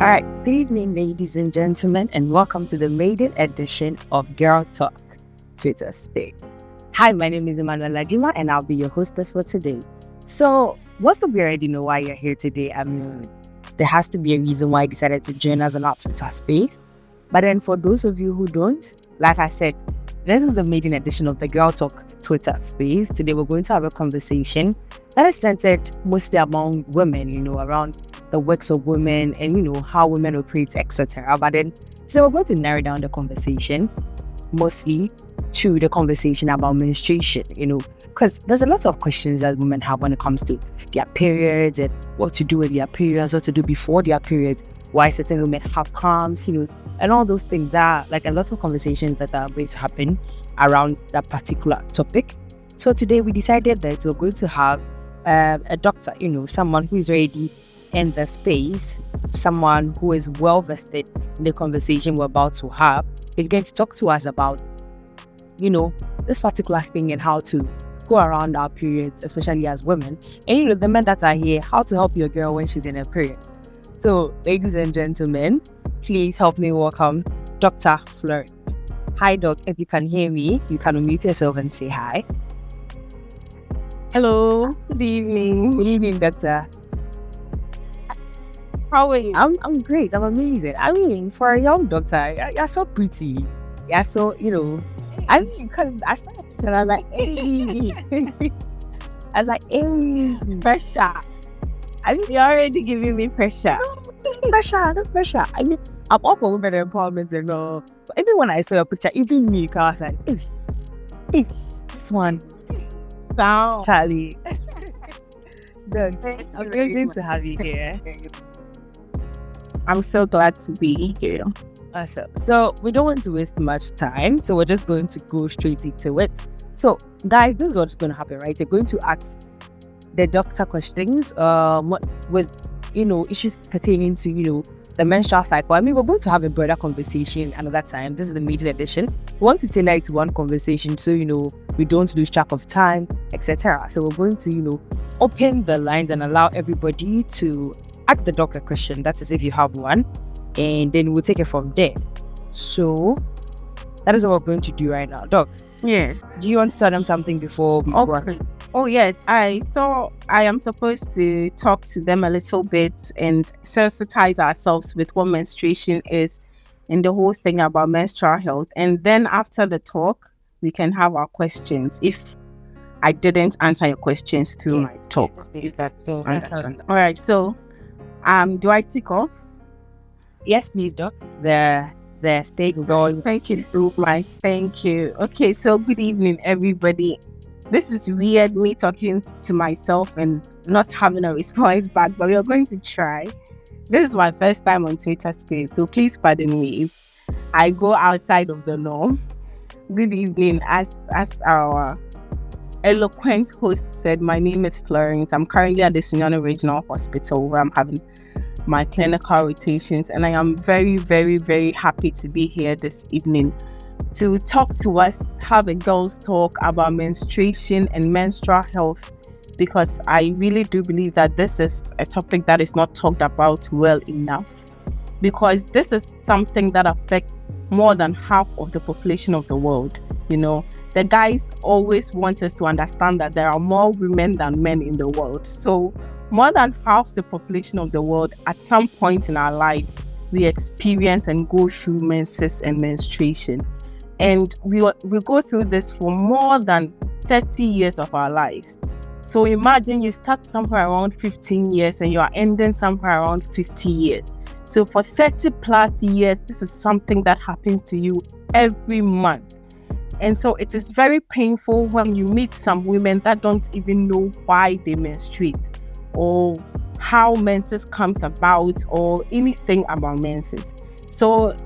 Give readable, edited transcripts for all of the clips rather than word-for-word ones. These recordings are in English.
All right, good evening, ladies and gentlemen, and welcome to the maiden edition of Girl Talk Twitter Space. Hi, my name is Emmanuel Lajima, and I'll be your hostess for today. So, most of you already know why you're here today. I mean, there has to be a reason why you decided to join us on our Twitter Space. But then, for those of you who don't, like I said, this is the maiden edition of the Girl Talk Twitter Space. Today, we're going to have a conversation that is centered mostly among women, around the works of women and, how women operate, etc. But then, so we're going to narrow down the conversation mostly to the conversation about menstruation, because there's a lot of questions that women have when it comes to their periods and what to do with their periods, what to do before their periods, why certain women have cramps, and all those things. Are like a lot of conversations that are going to happen around that particular topic. So today we decided that we're going to have a doctor, someone who is already in the space, someone who is well vested in the conversation we're about to have, is going to talk to us about, this particular thing and how to go around our periods, especially as women. And, the men that are here, how to help your girl when she's in her period. So, ladies and gentlemen, please help me welcome Dr. Florence. Hi, Doc. If you can hear me, you can unmute yourself and say hi. Hello, good evening. Good evening, Doctor. How are you? I'm great. I'm amazing. I mean, for a young doctor, you're so pretty. You're so, I mean, because I saw a picture and I was like, hey. I was like, hey. Pressure. I mean, You're already giving me pressure. No pressure. I mean, I'm all for women empowerment and all. But even when I saw your picture, even me, I was like, this one. Down. Charlie. I'm very good to have you here. I'm so glad to be here. Awesome. So we don't want to waste much time, so we're just going to go straight into it. So guys, this is what's going to happen, right? You're going to ask the doctor questions with issues pertaining to the menstrual cycle. I mean, we're going to have a broader conversation another time. This is the maiden edition. We want to tailor it to one conversation so we don't lose track of time, etc. So we're going to open the lines and allow everybody to ask the doc a question. That is, if you have one, and then we'll take it from there. So that is what we're going to do right now. Doc, Yes. do you want to tell them something before we go on? Oh, yes. I thought I am supposed to talk to them a little bit and sensitize ourselves with what menstruation is and the whole thing about menstrual health. And then after the talk, we can have our questions if I didn't answer your questions through my talk. If that's understandable. All right. So, do I tick off? Yes, please, Doc. The stage going. Thank you, Mike. Thank you. Okay, so good evening, everybody. This is weird, me talking to myself and not having a response back, but we are going to try. This is my first time on Twitter Space, so please pardon me if I go outside of the norm. Good evening. As our eloquent host said, my name is Florence. I'm currently at the Signora Regional Hospital where I'm having my clinical rotations, and I am very, very, very happy to be here this evening to talk to us, have a girls talk about menstruation and menstrual health, because I really do believe that this is a topic that is not talked about well enough, because this is something that affects more than half of the population of the world. The guys always want us to understand that there are more women than men in the world. So more than half the population of the world, at some point in our lives, we experience and go through menses and menstruation. And we go through this for more than 30 years of our lives. So imagine you start somewhere around 15 years and you are ending somewhere around 50 years. So for 30 plus years, this is something that happens to you every month. And so it is very painful when you meet some women that don't even know why they menstruate, or how menses comes about, or anything about menses. So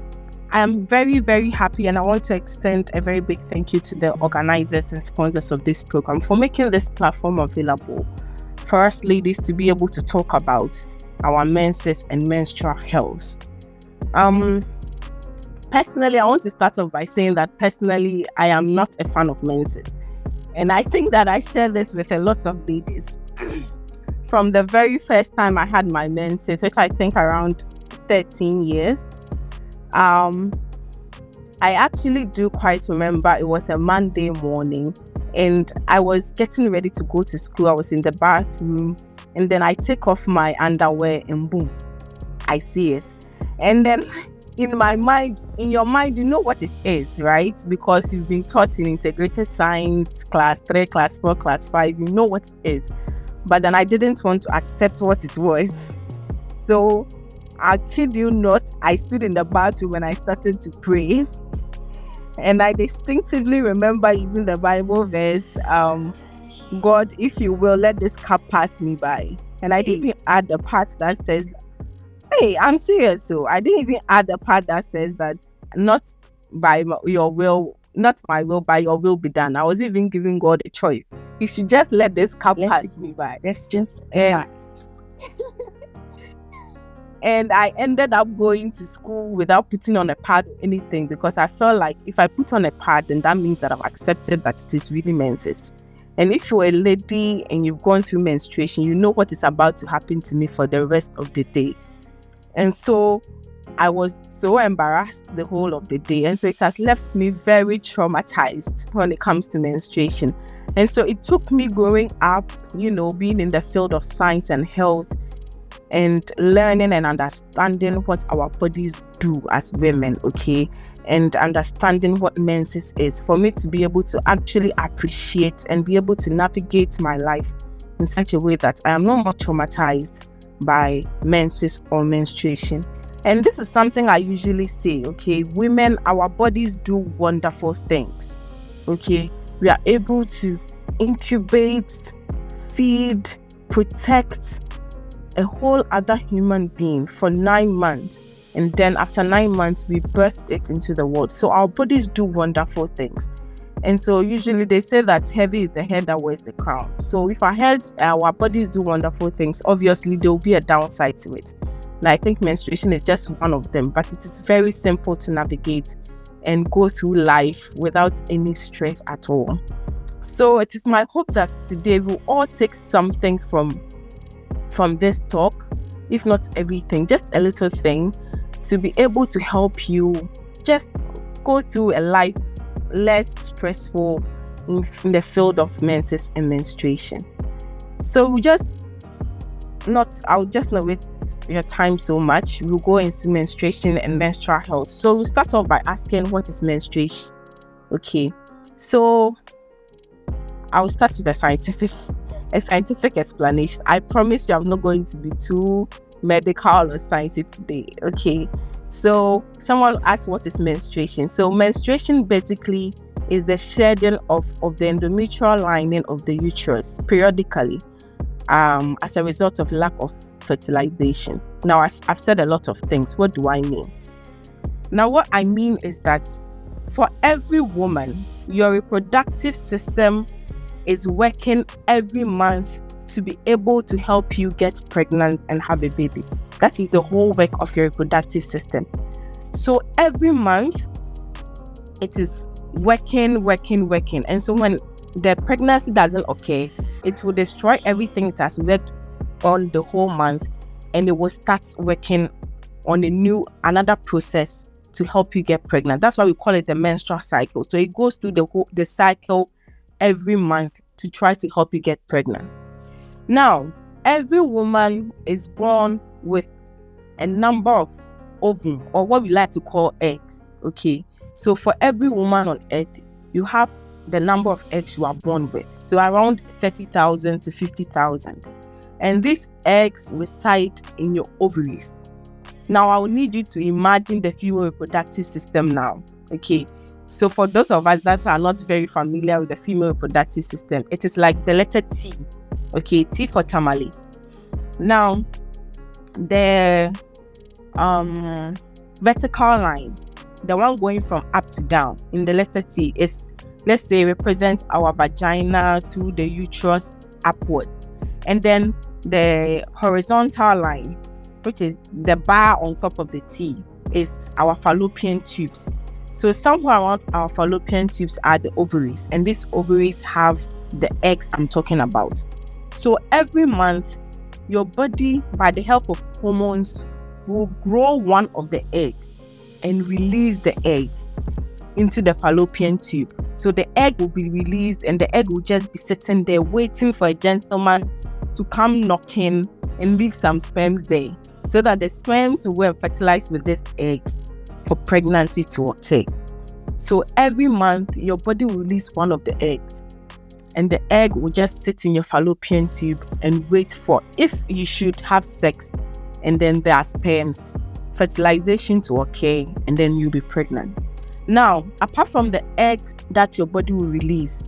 I am very, very happy, and I want to extend a very big thank you to the organizers and sponsors of this program for making this platform available for us ladies to be able to talk about our menses and menstrual health. Personally, I want to start off by saying that personally, I am not a fan of menses. And I think that I share this with a lot of ladies. From the very first time I had my menses, which I think around 13 years. I actually do quite remember it was a Monday morning and I was getting ready to go to school. I was in the bathroom and then I take off my underwear and boom, I see it. And then in my mind, in your mind, you know what it is, right? Because you've been taught in integrated science, class 3, class 4, class 5, you know what it is. But then I didn't want to accept what it was. So I kid you not, I stood in the bathroom and I started to pray. And I distinctively remember using the Bible verse, God, if you will, let this cup pass me by. And I didn't even add the part that says, hey, I'm serious. So I didn't even add the part that says that not by your will, not my will, by your will be done. I was even giving God a choice. He should just let this cup pass me by. That's just And I ended up going to school without putting on a pad or anything because I felt like if I put on a pad, then that means that I've accepted that it is really menses. And if you're a lady and you've gone through menstruation, you know what is about to happen to me for the rest of the day. And so I was so embarrassed the whole of the day. And so it has left me very traumatized when it comes to menstruation. And so it took me growing up, being in the field of science and health, and learning and understanding what our bodies do as women, okay, and understanding what menses is, for me to be able to actually appreciate and be able to navigate my life in such a way that I am no more traumatized by menses or menstruation. And this is something I usually say, okay, women, our bodies do wonderful things, okay. We are able to incubate, feed, protect a whole other human being for 9 months, and then after 9 months we birthed it into the world. So our bodies do wonderful things. And so usually they say that heavy is the head that wears the crown. So if our bodies do wonderful things, obviously there will be a downside to it. And I think menstruation is just one of them, but it is very simple to navigate and go through life without any stress at all. So it is my hope that today we'll all take something from this talk, if not everything, just a little thing, to be able to help you just go through a life less stressful in the field of menses and menstruation. So I'll just not waste your time so much. We'll go into menstruation and menstrual health. So we'll start off by asking, what is menstruation? Okay, so I'll start with a scientific explanation. I promise you I'm not going to be too medical or sciencey today, okay? So someone asked, what is menstruation? So menstruation basically is the shedding of the endometrial lining of the uterus periodically as a result of lack of fertilization. Now, I've said a lot of things. What do I mean? Now, what I mean is that for every woman, your reproductive system is working every month to be able to help you get pregnant and have a baby. That is the whole work of your reproductive system. So every month it is working. And so when the pregnancy doesn't occur, it will destroy everything it has worked on the whole month, and it will start working on another process to help you get pregnant. That's why we call it the menstrual cycle. So it goes through the cycle every month to try to help you get pregnant. Now, every woman is born with a number of ovum, or what we like to call eggs, okay? So for every woman on earth, you have the number of eggs you are born with. So around 30,000 to 50,000. And these eggs reside in your ovaries. Now, I will need you to imagine the female reproductive system now, okay? So for those of us that are not very familiar with the female reproductive system, it is like the letter T, okay? T for tamale. Now, the vertical line, the one going from up to down in the letter T, is, let's say, represents our vagina through the uterus upwards. And then the horizontal line, which is the bar on top of the T, is our fallopian tubes. So somewhere around our fallopian tubes are the ovaries, and these ovaries have the eggs I'm talking about. So every month, your body, by the help of hormones, will grow one of the eggs and release the egg into the fallopian tube. So the egg will be released and the egg will just be sitting there waiting for a gentleman to come knocking and leave some sperms there, so that the sperms will fertilize with this egg for pregnancy to occur. So every month your body will release one of the eggs and the egg will just sit in your fallopian tube and wait for, if you should have sex and then there are sperms, fertilization to occur, and then you'll be pregnant. Now, apart from the egg that your body will release,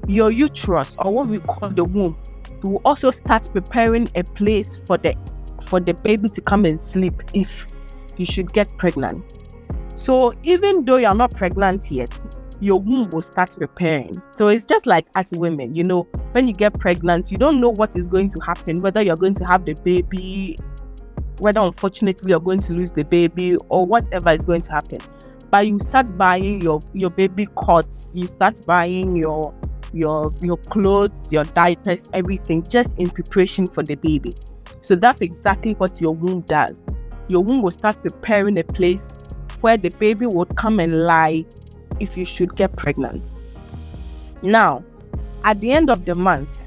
your uterus, or what we call the womb, will also start preparing a place for the baby to come and sleep if you should get pregnant. So even though you're not pregnant yet, your womb will start preparing. So it's just like as women, when you get pregnant, you don't know what is going to happen, whether you're going to have the baby, whether unfortunately you're going to lose the baby, or whatever is going to happen. But you start buying your baby cots, you start buying your clothes, your diapers, everything, just in preparation for the baby. So that's exactly what your womb does. Your womb will start preparing a place where the baby would come and lie if you should get pregnant. Now, at the end of the month,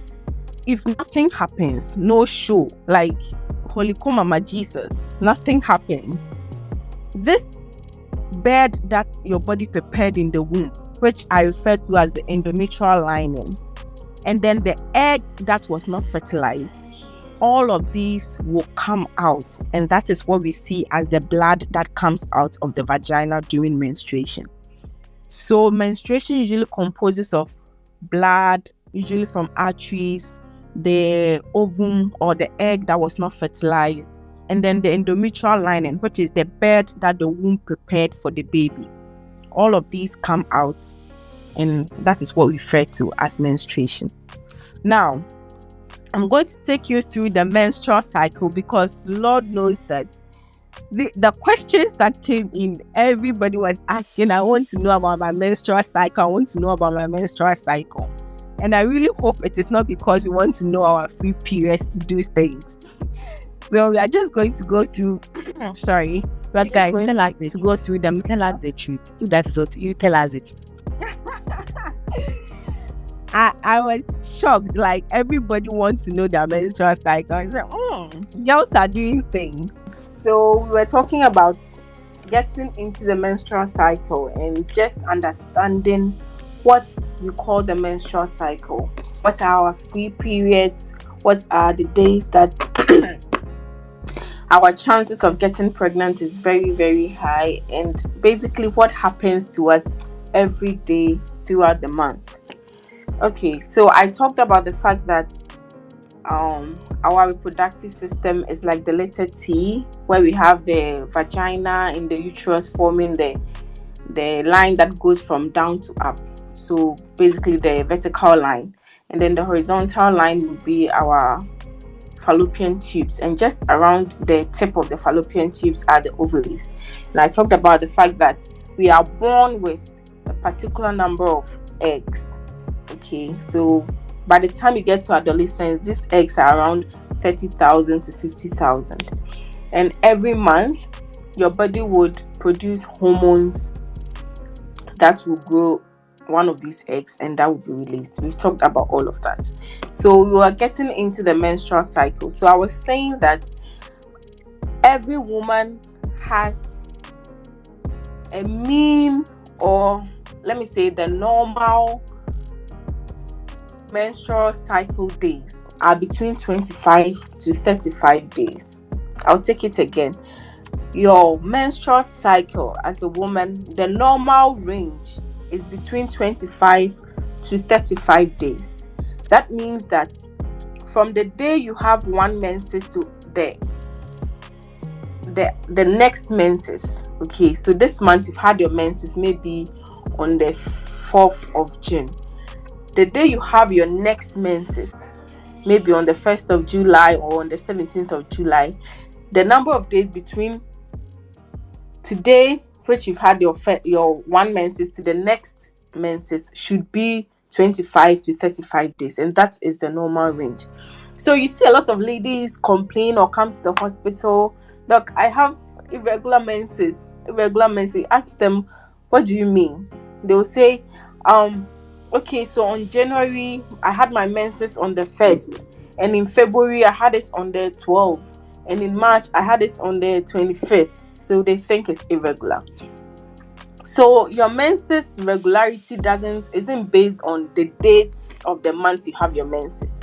if nothing happens, no show, like Holy Mama Jesus, nothing happens, this bed that your body prepared in the womb, which I refer to as the endometrial lining, and then the egg that was not fertilized, all of these will come out, and that is what we see as the blood that comes out of the vagina during menstruation. So menstruation usually composes of blood, usually from arteries, the ovum or the egg that was not fertilized, and then the endometrial lining, which is the bed that the womb prepared for the baby. All of these come out, and that is what we refer to as menstruation. Now, I'm going to take you through the menstrual cycle, because Lord knows that the questions that came in, everybody was asking, I want to know about my menstrual cycle. I want to know about my menstrual cycle. And I really hope it is not because we want to know our free periods to do things. So we are just going to go through, sorry, But guys, tell us to go through them. Tell us the truth. If that is what you tell us the truth. I was shocked. Like, everybody wants to know their menstrual cycle. I said, girls are doing things. So we were talking about getting into the menstrual cycle and just understanding what we call the menstrual cycle. What are our free periods? What are the days that our chances of getting pregnant is very, very high? And basically what happens to us every day throughout the month. Okay, so I talked about the fact that our reproductive system is like the letter T, where we have the vagina in the uterus forming the line that goes from down to up. So basically the vertical line, and then the horizontal line would be our fallopian tubes, and just around the tip of the fallopian tubes are the ovaries. And I talked about the fact that we are born with a particular number of eggs. Okay, so by the time you get to adolescence, these eggs are around 30,000 to 50,000. And every month, your body would produce hormones that will grow one of these eggs, and that will be released. We've talked about all of that. So we were getting into the menstrual cycle. So I was saying that every woman has a mean, or let me say the normal menstrual cycle days are between 25 to 35 days. I'll take it again. Your menstrual cycle as a woman, the normal range is between 25 to 35 days. That means that from the day you have one menses to the next menses. Okay, so this month you've had your menses maybe on the 4th of June. The day you have your next menses, maybe on the 1st of July or on the 17th of July, the number of days between today, which you've had your one menses, to the next menses should be 25 to 35 days, and that is the normal range. So you see a lot of ladies complain or come to the hospital Look, I have irregular menses. Irregular menses. Ask them, what do you mean? They'll say, okay, so on January I had my menses on the 1st, and in February I had it on the 12th, and in March I had it on the 25th. So they think it's irregular. So your menses regularity doesn't isn't based on the dates of the month you have your menses.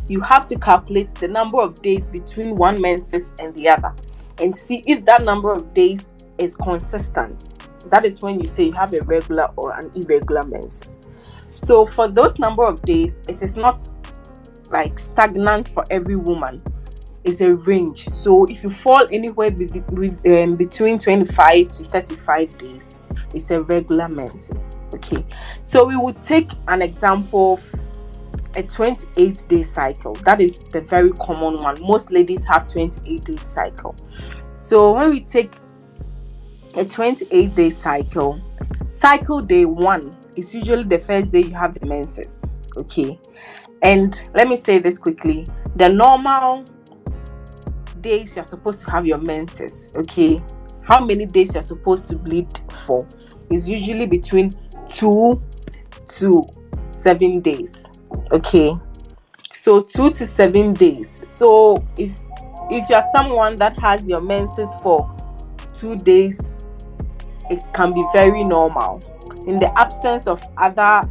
You have to calculate the number of days between one menses and the other and see if that number of days is consistent. That is when you say you have a regular or an irregular menses. So for those number of days, it is not like stagnant for every woman. It's a range. So if you fall anywhere between 25 to 35 days, it's a regular menses. Okay. So we would take an example of a 28-day cycle. That is the very common one. Most ladies have 28-day cycle. So when we take a 28-day cycle, cycle day 1 is usually the first day you have the menses. Okay. And let me say this quickly. The normal days you're supposed to have your menses, okay, how many days you're supposed to bleed for is usually between 2 to 7 days. Okay, so 2 to 7 days. So if you're someone that has your menses for 2 days, it can be very normal in the absence of other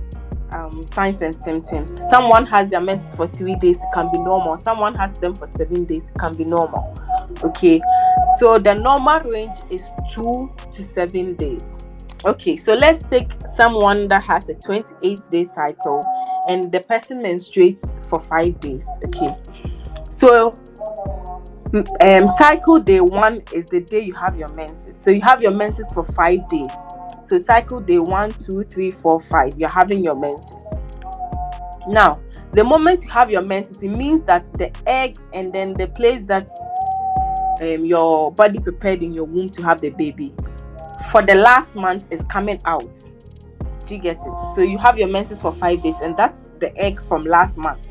signs and symptoms. Someone has their menses for 3 days, it can be normal. Someone has them for 7 days, it can be normal. Okay, so the normal range is 2 to 7 days. Okay, so let's take someone that has a 28-day cycle and the person menstruates for 5 days. Okay, so cycle day 1 is the day you have your menses. So you have your menses for 5 days. So cycle day 1, 2, 3, 4, 5, you're having your menses. Now, the moment you have your menses, it means that the egg and then the place that your body prepared in your womb to have the baby for the last month is coming out. Do you get it? So you have your menses for 5 days, and that's the egg from last month.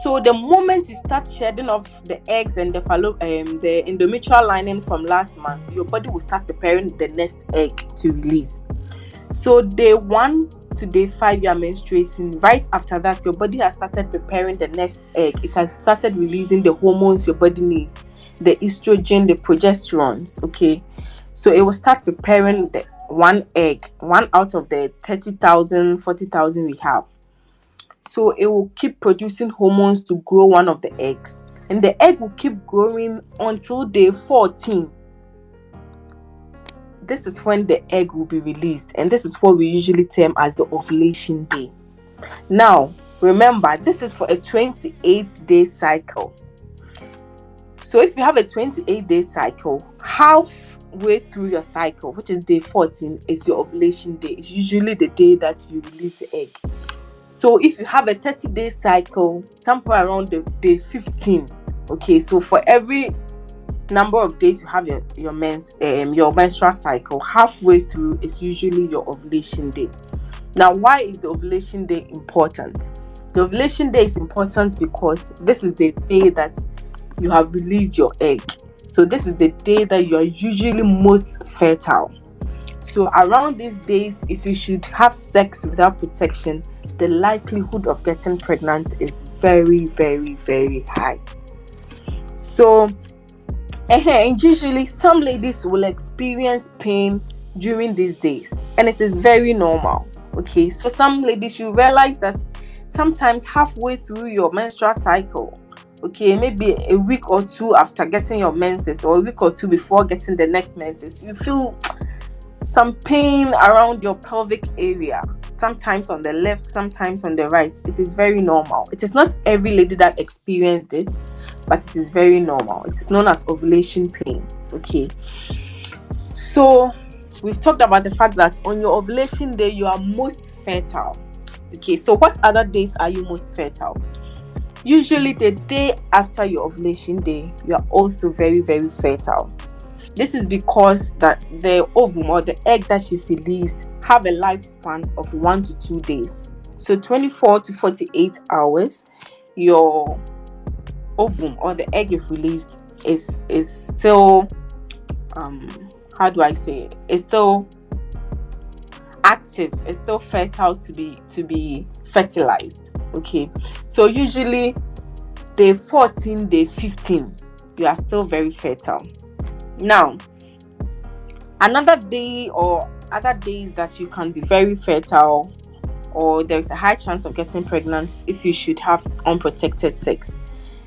So the moment you start shedding off the eggs and the endometrial lining from last month, your body will start preparing the next egg to release. So day 1 to day 5 you are menstruating. Right after that, your body has started preparing the next egg. It has started releasing the hormones your body needs, the estrogen, the progesterones. Okay, so it will start preparing the one egg, one out of the 30,000, 40,000 we have. So it will keep producing hormones to grow one of the eggs, and the egg will keep growing until day 14. This is when the egg will be released, and this is what we usually term as the ovulation day. Now, remember, this is for a 28-day cycle. So if you have a 28-day cycle, halfway through your cycle, which is day 14, is your ovulation day. It's usually the day that you release the egg. So if you have a 30-day cycle, somewhere around the day 15, okay, so for every number of days you have your menstrual cycle, halfway through is usually your ovulation day. Now, why is the ovulation day important? The ovulation day is important because this is the day that you have released your egg. So this is the day that you are usually most fertile. So around these days, if you should have sex without protection, the likelihood of getting pregnant is very, very, very high. So and usually some ladies will experience pain during these days, and it is very normal. Okay, so some ladies, you realize that sometimes halfway through your menstrual cycle, okay, maybe a week or two after getting your menses, or a week or two before getting the next menses, you feel some pain around your pelvic area, sometimes on the left, sometimes on the right. It is very normal. It is not every lady that experiences this, but it is very normal. It is known as ovulation pain. Okay, so we've talked about the fact that on your ovulation day you are most fertile. Okay, so what other days are you most fertile? Usually the day after your ovulation day, you are also very, very fertile. This is because that the ovum or the egg that you've released have a lifespan of 1 to 2 days. So 24 to 48 hours, your ovum or the egg you've released is still, how do I say it? It's still active, it's still fertile to be fertilized. Okay, so usually day 14, day 15, you are still very fertile. Now, another day or other days that you can be very fertile, or there's a high chance of getting pregnant if you should have unprotected sex,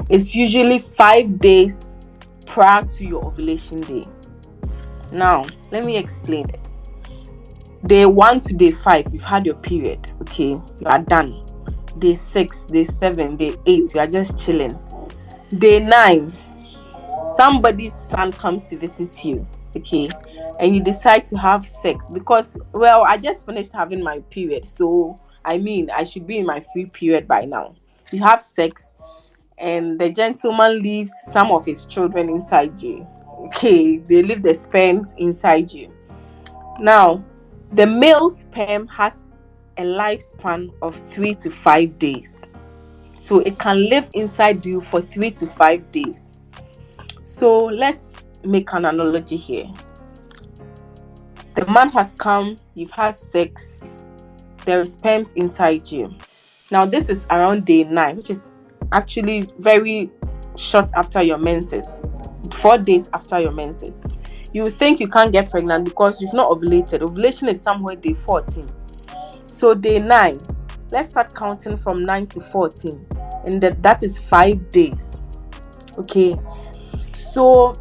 it's usually 5 days prior to your ovulation day. Now, let me explain it. Day 1 to day 5, you've had your period. Okay, you are done. Day 6, day 7, day 8, you are just chilling. Day 9, somebody's son comes to visit you. Okay, and you decide to have sex because, well, I just finished having my period, so I mean, I should be in my free period by now. You have sex, and the gentleman leaves some of his children inside you. Okay, they leave the sperms inside you. Now, the male sperm has a lifespan of 3 to 5 days. So it can live inside you for 3 to 5 days. So let's make an analogy here. The man has come, you've had sex, there is sperms inside you. Now this is around day 9, which is actually very short after your menses, 4 days after your menses. You think you can't get pregnant because you've not ovulated. Ovulation is somewhere day 14. So day 9, let's start counting from 9 to 14, and that is 5 days. Okay, so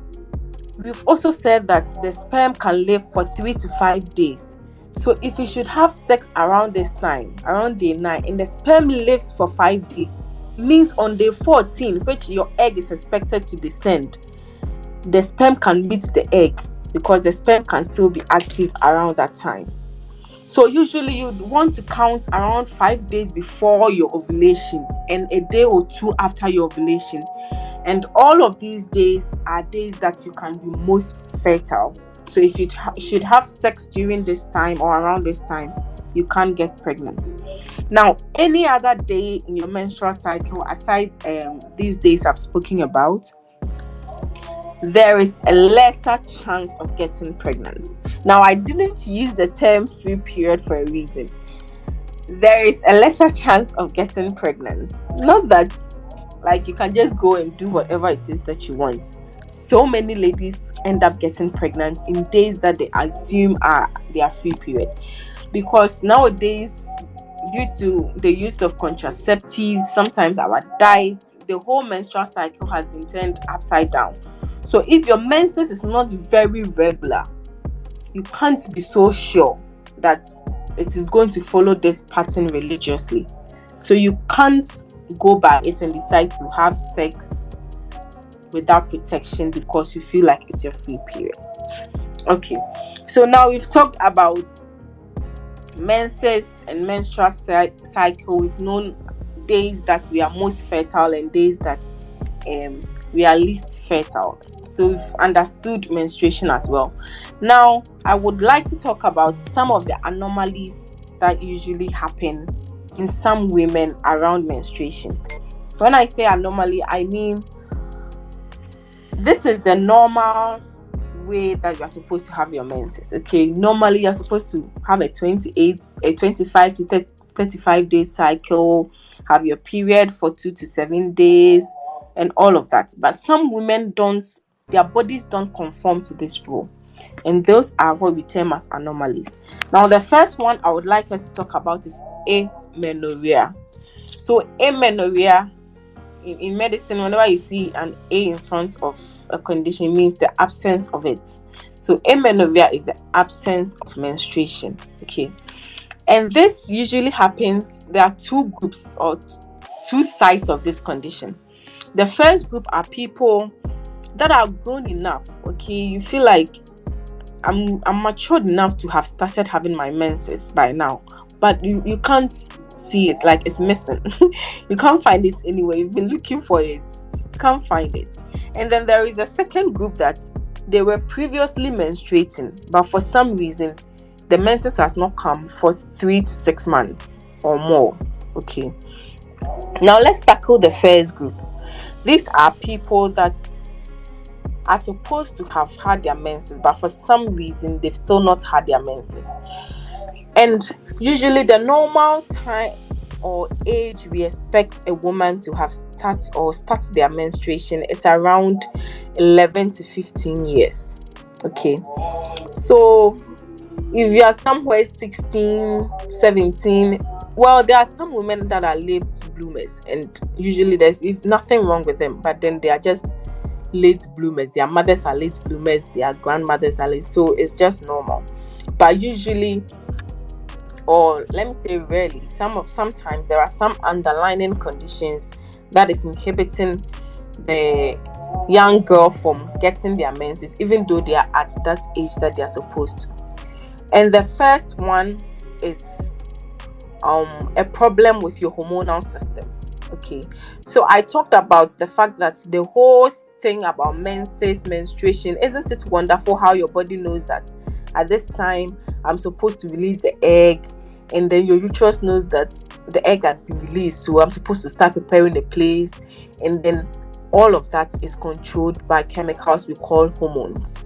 we've also said that the sperm can live for 3 to 5 days. So if you should have sex around this time, around day 9, and the sperm lives for 5 days, means on day 14, which your egg is expected to descend, the sperm can beat the egg because the sperm can still be active around that time. So usually you'd want to count around 5 days before your ovulation and a day or two after your ovulation. And all of these days are days that you can be most fertile. So if you should have sex during this time or around this time, you can't get pregnant. Now, any other day in your menstrual cycle aside these days I've spoken about, there is a lesser chance of getting pregnant. Now, I didn't use the term free period for a reason. There is a lesser chance of getting pregnant. Not that like you can just go and do whatever it is that you want. So many ladies end up getting pregnant in days that they assume are their free period, because nowadays, due to the use of contraceptives, sometimes our diet, the whole menstrual cycle has been turned upside down. So if your menses is not very regular, you can't be so sure that it is going to follow this pattern religiously. So you can't go by it and decide to have sex without protection because you feel like it's your free period. Okay, so now we've talked about menses and menstrual cycle. We've known days that we are most fertile and days that we are least fertile. So we've understood menstruation as well. Now I would like to talk about some of the anomalies that usually happen in some women around menstruation. When I say anomaly, I mean this is the normal way that you're supposed to have your menses. Okay, normally you're supposed to have a 25 to 35 day cycle, have your period for 2 to 7 days and all of that. But some women don't, their bodies don't conform to this rule, and those are what we term as anomalies. Now the first one I would like us to talk about is amenorrhea. So amenorrhea, in medicine, whenever you see an A in front of a condition, means the absence of it. So amenorrhea is the absence of menstruation. Okay, and this usually happens, there are two groups or two sides of this condition. The first group are people that are grown enough. Okay, you feel like I'm matured enough to have started having my menses by now, but you can't see it, like it's missing. You can't find it anywhere. You've been looking for it, you can't find it. And then there is a second group that they were previously menstruating, but for some reason the menses has not come for 3 to 6 months or more. Okay, now let's tackle the first group. These are people that are supposed to have had their menses, but for some reason they've still not had their menses. And usually the normal time or age we expect a woman to have start their menstruation is around 11 to 15 years. Okay. So if you are somewhere 16, 17, well, there are some women that are late bloomers, and usually there's if nothing wrong with them, but then they are just late bloomers. Their mothers are late bloomers, their grandmothers are late, so it's just normal. But usually, or let me say rarely, sometimes there are some underlying conditions that is inhibiting the young girl from getting their menses, even though they are at that age that they are supposed to. And the first one is a problem with your hormonal system. Okay, so I talked about the fact that the whole thing about menses, menstruation, isn't it wonderful how your body knows that at this time I'm supposed to release the egg, and then your uterus knows that the egg has been released, so I'm supposed to start preparing the place, and then all of that is controlled by chemicals we call hormones.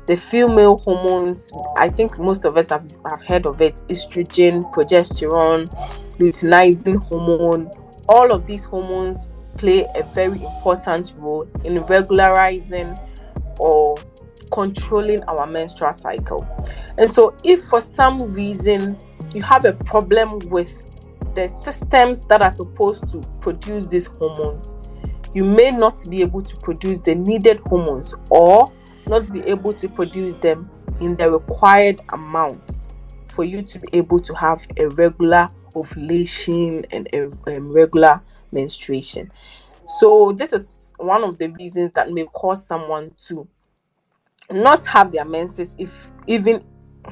The female hormones, I think most of us have heard of it: estrogen, progesterone, luteinizing hormone. All of these hormones play a very important role in regularizing or controlling our menstrual cycle. And so if for some reason you have a problem with the systems that are supposed to produce these hormones, you may not be able to produce the needed hormones, or not be able to produce them in the required amount for you to be able to have a regular ovulation and a regular menstruation. So this is one of the reasons that may cause someone to not have their menses, if even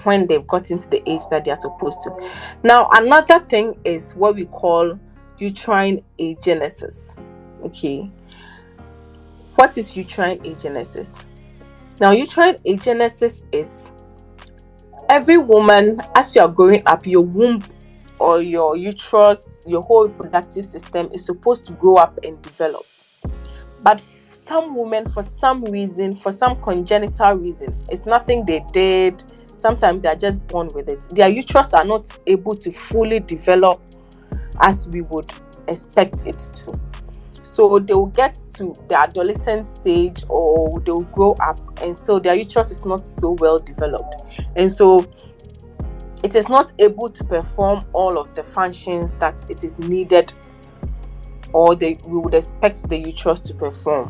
when they've got into the age that they are supposed to. Now, another thing is what we call uterine agenesis. Okay, what is uterine agenesis? Now, uterine agenesis is every woman, as you are growing up, your womb or your uterus, your whole reproductive system is supposed to grow up and develop. But some women, for some reason, for some congenital reason, it's nothing they did. Sometimes they are just born with it. Their uterus are not able to fully develop as we would expect it to. So they will get to the adolescent stage, or they will grow up, and still their uterus is not so well developed. And so it is not able to perform all of the functions that it is needed, or we would expect the uterus to perform,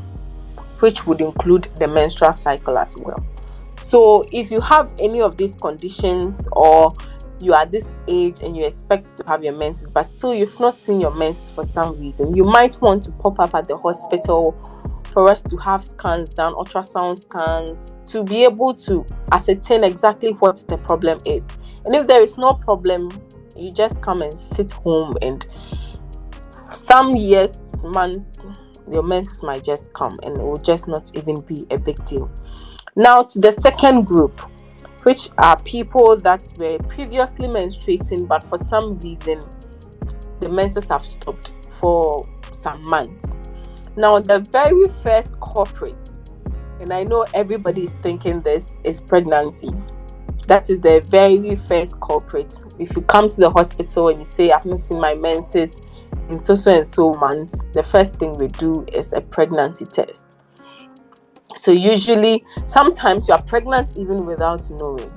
which would include the menstrual cycle as well. So if you have any of these conditions, or you are this age and you expect to have your menses, but still you've not seen your menses for some reason, you might want to pop up at the hospital for us to have scans done, ultrasound scans, to be able to ascertain exactly what the problem is. And if there is no problem, you just come and sit home, and some years, months, your menses might just come and it will just not even be a big deal. Now, to the second group, which are people that were previously menstruating, but for some reason the menses have stopped for some months. Now, the very first culprit, and I know everybody is thinking this, is pregnancy. That is the very first culprit. If you come to the hospital and you say, I've not seen my menses in so and so months, the first thing we do is a pregnancy test. So usually, sometimes you are pregnant even without knowing.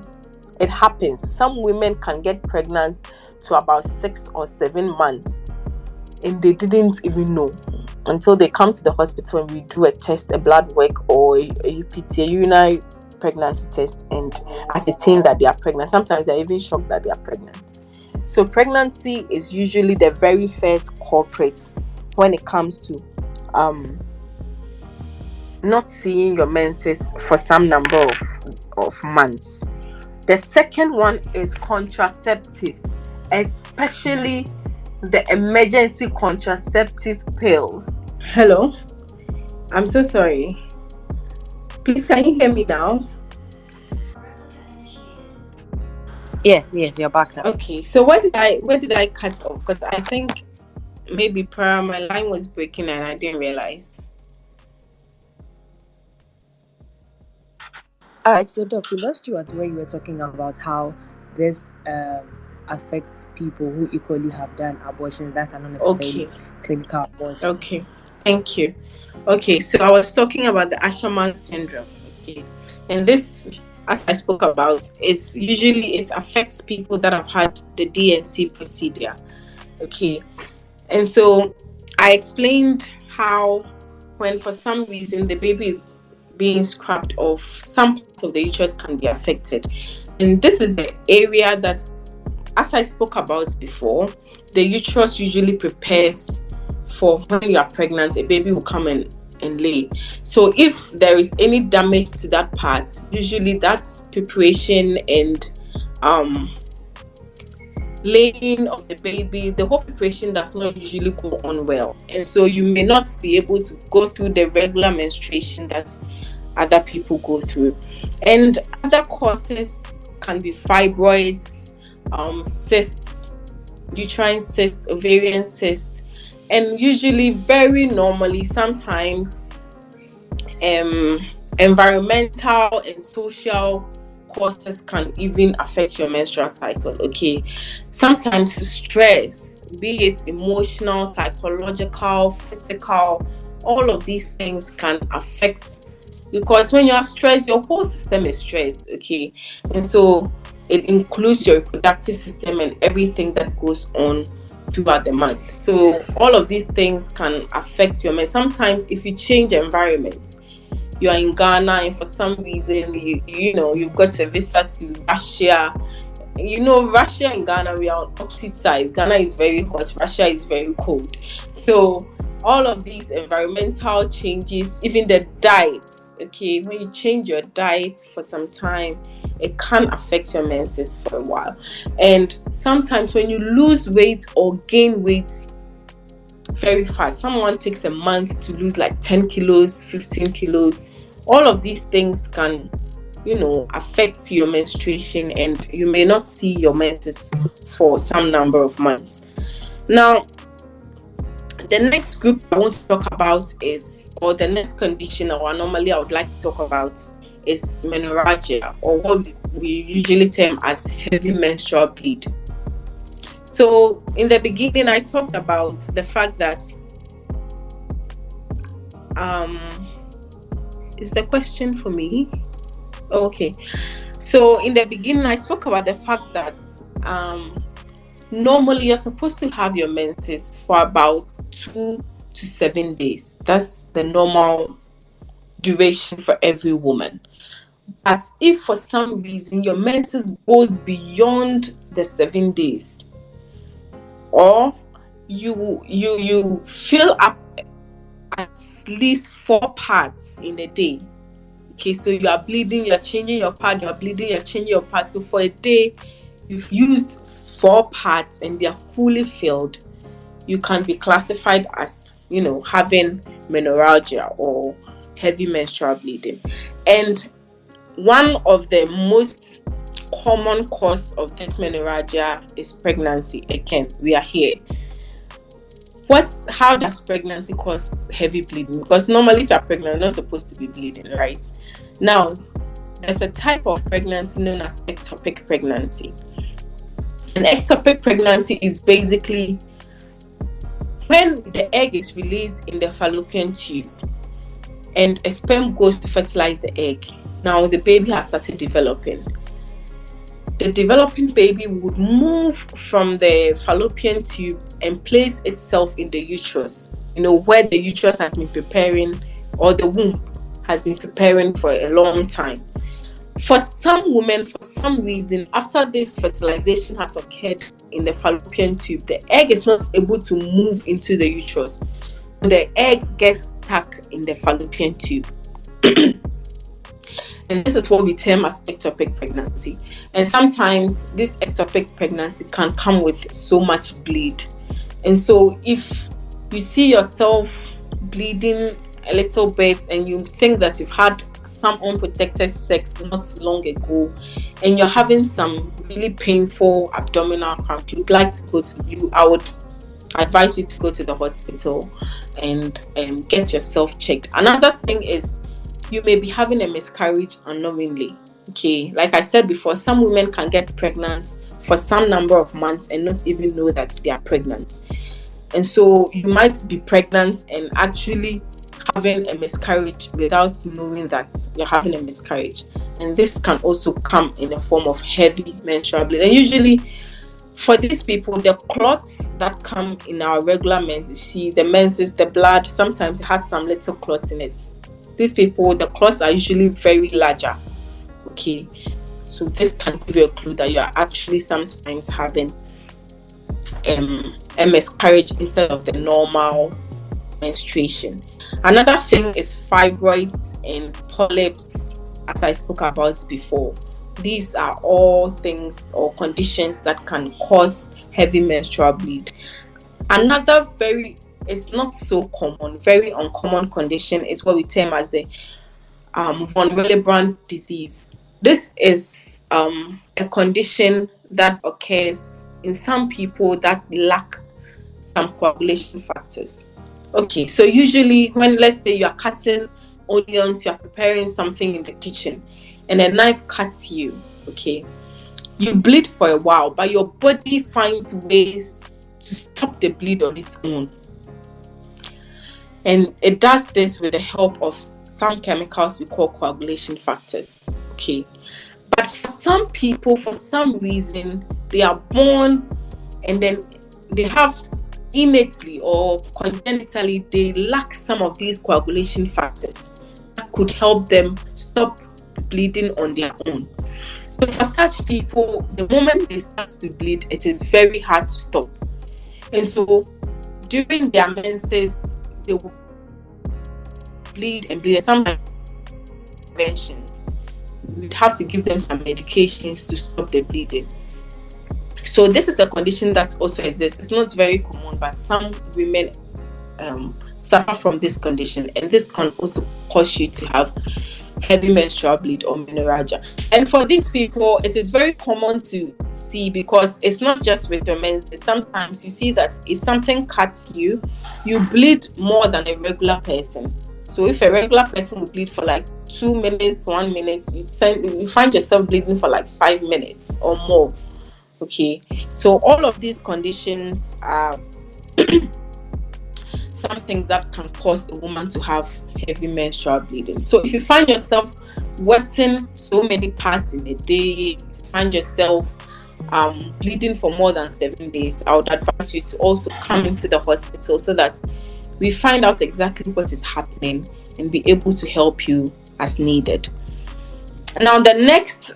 It happens. Some women can get pregnant to about 6 or 7 months, and they didn't even know until they come to the hospital and we do a test, a blood work, or a UPT, a urinary pregnancy test, and ascertain that they are pregnant. Sometimes they're even shocked that they are pregnant. So pregnancy is usually the very first culprit when it comes to not seeing your menses for some number of months. The second one is contraceptives, especially the emergency contraceptive pills. Hello, I'm so sorry. Please, can you hear me now? Yes, you're back now. Okay, so where did I cut off? Because I think maybe my line was breaking and I didn't realize. All right, so Doc, we lost you at where you were talking about how this affects people who equally have done abortions that are not necessarily Okay. clinical abortions. Okay. Thank you. Okay, so I was talking about the Asherman syndrome. Okay. And this, as I spoke about, is usually it affects people that have had the DNC procedure. Okay. And so I explained how when for some reason the baby is being scrapped off, some parts of the uterus can be affected. And this is the area that, as I spoke about before, the uterus usually prepares for when you are pregnant, a baby will come and lay. So if there is any damage to that part, usually that's preparation and um laying of the baby, the whole preparation does not usually go on well. And so you may not be able to go through the regular menstruation that other people go through. And other causes can be fibroids, cysts, uterine cysts, ovarian cysts, and usually very normally sometimes environmental and social causes can even affect your menstrual cycle. Okay, sometimes stress, be it emotional, psychological, physical, all of these things can affect, because when you are stressed, your whole system is stressed. Okay, and so it includes your reproductive system and everything that goes on throughout the month. So all of these things can affect your menstrual. Sometimes if you change environment, you are in Ghana and for some reason you've got a visa to Russia. Russia and Ghana, we are on opposite sides. Ghana is very hot, Russia is very cold. So all of these environmental changes, even the diets, okay, when you change your diet for some time, it can affect your menses for a while. And sometimes when you lose weight or gain weight very fast, someone takes a month to lose like 10 kilos, 15 kilos, all of these things can affect your menstruation, and you may not see your menses for some number of months. Now, the next group I want to talk about is, or the next condition or anomaly I would like to talk about is menorrhagia, or what we usually term as heavy menstrual bleed. So in the beginning, I talked about the fact that is the question for me? Okay. So in the beginning, I spoke about the fact that normally you're supposed to have your menses for about 2 to 7 days. That's the normal duration for every woman. But if for some reason your menses goes beyond the 7 days, or you fill up at least 4 pads in a day. Okay, so you are bleeding, you're changing your pad, you're bleeding, you're changing your pad. So for a day, you've used 4 pads and they are fully filled, you can be classified as, having menorrhagia or heavy menstrual bleeding. And one of the most common cause of this menorrhagia is pregnancy. Again, we are here. How does pregnancy cause heavy bleeding? Because normally if you're pregnant, you're not supposed to be bleeding, right? Now, there's a type of pregnancy known as ectopic pregnancy. An ectopic pregnancy is basically when the egg is released in the fallopian tube and a sperm goes to fertilize the egg. Now the baby has started developing. The developing baby would move from the fallopian tube and place itself in the uterus, where the uterus has been preparing, or the womb has been preparing for a long time. For some women, for some reason, after this fertilization has occurred in the fallopian tube, the egg is not able to move into the uterus. The egg gets stuck in the fallopian tube. And this is what we term as ectopic pregnancy. And sometimes this ectopic pregnancy can come with so much bleed. And so if you see yourself bleeding a little bit and you think that you've had some unprotected sex not long ago and you're having some really painful abdominal cramp, you'd like to I would advise you to go to the hospital and get yourself checked. Another thing is you may be having a miscarriage unknowingly. Okay, like I said before, some women can get pregnant for some number of months and not even know that they are pregnant. And so you might be pregnant and actually having a miscarriage without knowing that you're having a miscarriage. And this can also come in a form of heavy menstrual bleed. And usually for these people, the clots that come in our regular menses, you see the menses, the blood, sometimes it has some little clots in it. These people, the clots are usually very larger. Okay, so this can give you a clue that you are actually sometimes having a miscarriage instead of the normal menstruation. Another thing is fibroids and polyps, as I spoke about before. These are all things or conditions that can cause heavy menstrual bleed. Another it's not so common, very uncommon condition is what we term as the von Willebrand disease. This is a condition that occurs in some people that lack some coagulation factors. Okay, so usually when, let's say, you are cutting onions, you are preparing something in the kitchen, and a knife cuts you, okay, you bleed for a while, but your body finds ways to stop the bleed on its own. And it does this with the help of some chemicals we call coagulation factors, okay. But for some people, for some reason, they are born and then they have innately or congenitally, they lack some of these coagulation factors that could help them stop bleeding on their own. So for such people, the moment they start to bleed, it is very hard to stop. And so during their menses, they will bleed and bleed. And sometimes interventions, we'd have to give them some medications to stop the bleeding. So this is a condition that also exists. It's not very common, but some women suffer from this condition, and this can also cause you to have heavy menstrual bleed or menorrhagia. And for these people, it is very common to see, because it's not just with your menses. Sometimes you see that if something cuts you, you bleed more than a regular person. So if a regular person will bleed for like 2 minutes, 1 minute, you find yourself bleeding for like 5 minutes or more. Okay, so all of these conditions are some things that can cause a woman to have heavy menstrual bleeding. So if you find yourself wetting so many parts in a day, find yourself bleeding for more than 7 days, I would advise you to also come into the hospital so that we find out exactly what is happening and be able to help you as needed. Now, the next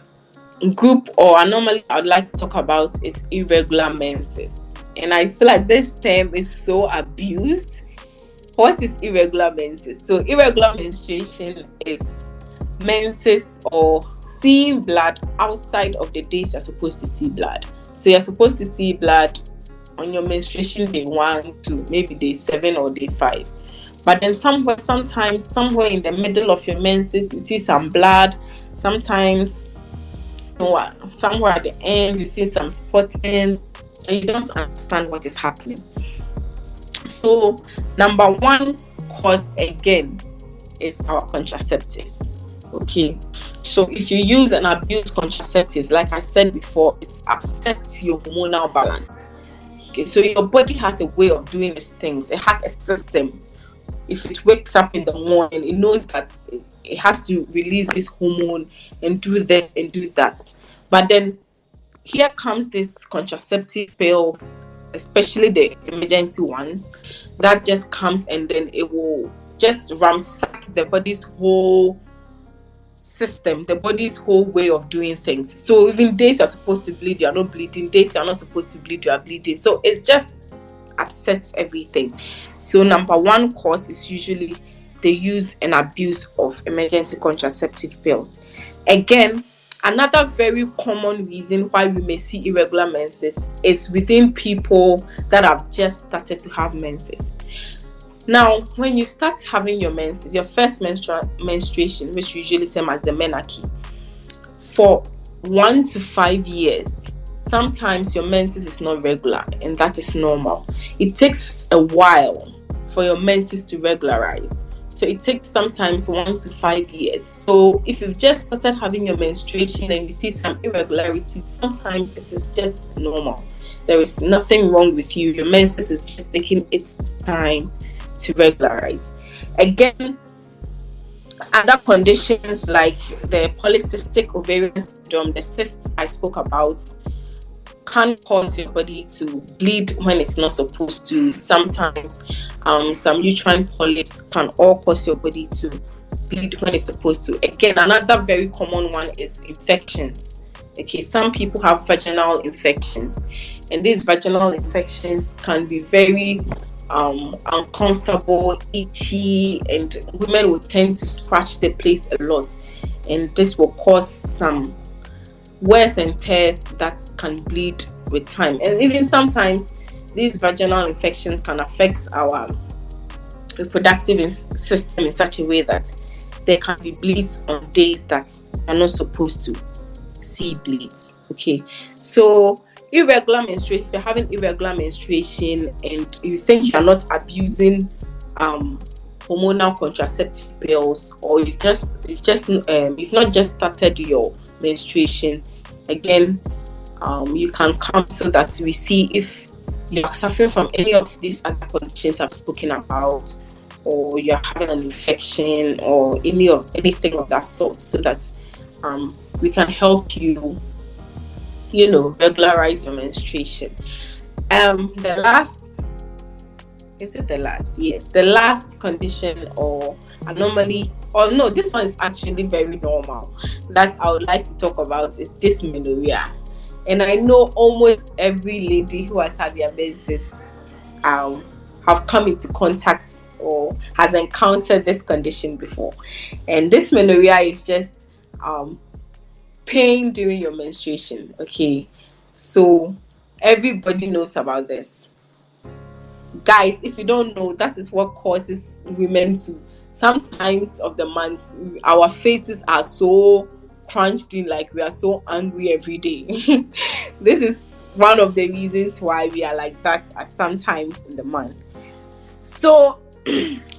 group or anomaly I would like to talk about is irregular menses. And I feel like this term is so abused. What is irregular menses? So irregular menstruation is menses or seeing blood outside of the days you're supposed to see blood. So you're supposed to see blood on your menstruation day 1 to maybe day 7 or day 5. But then somewhere in the middle of your menses, you see some blood. Sometimes somewhere at the end you see some spotting and you don't understand what is happening. So number one cause again is our contraceptives. Okay, so if you use and abuse contraceptives, like I said before, it upsets your hormonal balance. Okay, so your body has a way of doing these things. It has a system. If it wakes up in the morning, it knows that it has to release this hormone and do this and do that. But then here comes this contraceptive pill, especially the emergency ones, that just comes and then it will just ransack the body's whole system, the body's whole way of doing things. So even days you're supposed to bleed, you're not bleeding. Days you're not supposed to bleed, you are bleeding. So it just upsets everything. So number one cause is usually the use and abuse of emergency contraceptive pills. Again, another very common reason why we may see irregular menses is within people that have just started to have menses. Now, when you start having your menses, your first menstruation, which we usually term as the menarche, for 1 to 5 years, sometimes your menses is not regular, and that is normal. It takes a while for your menses to regularize. So it takes sometimes 1 to 5 years. So if you've just started having your menstruation and you see some irregularities, sometimes it is just normal. There is nothing wrong with you. Your menses is just taking its time to regularize. Again, other conditions like the polycystic ovarian syndrome, the cysts I spoke about, can cause your body to bleed when it's not supposed to. Sometimes some uterine polyps can all cause your body to bleed when it's supposed to. Again, another very common one is infections. Okay, some people have vaginal infections, and these vaginal infections can be very uncomfortable, itchy, and women will tend to scratch the place a lot, and this will cause some wears and tears that can bleed with time. And even sometimes these vaginal infections can affect our reproductive system in such a way that there can be bleeds on days that are not supposed to see bleeds. Okay, so irregular menstruation, if you're having irregular menstruation and you think you're not abusing hormonal contraceptive pills, or you've not just started your menstruation, again, you can come so that we see if you're suffering from any of these other conditions I've spoken about, or you're having an infection or anything of that sort, so that we can help you, regularize your menstruation. The last, is it the last? Yes, the last condition or anomaly, or no, this one is actually very normal, that I would like to talk about is dysmenorrhea. And I know almost every lady who has had their menses have come into contact or has encountered this condition before. And dysmenorrhea is just pain during your menstruation. Okay, so everybody knows about this. Guys, if you don't know, that is what causes women to, sometimes of the months, our faces are so crunched in, like we are so angry every day. This is one of the reasons why we are like that at sometimes in the month. So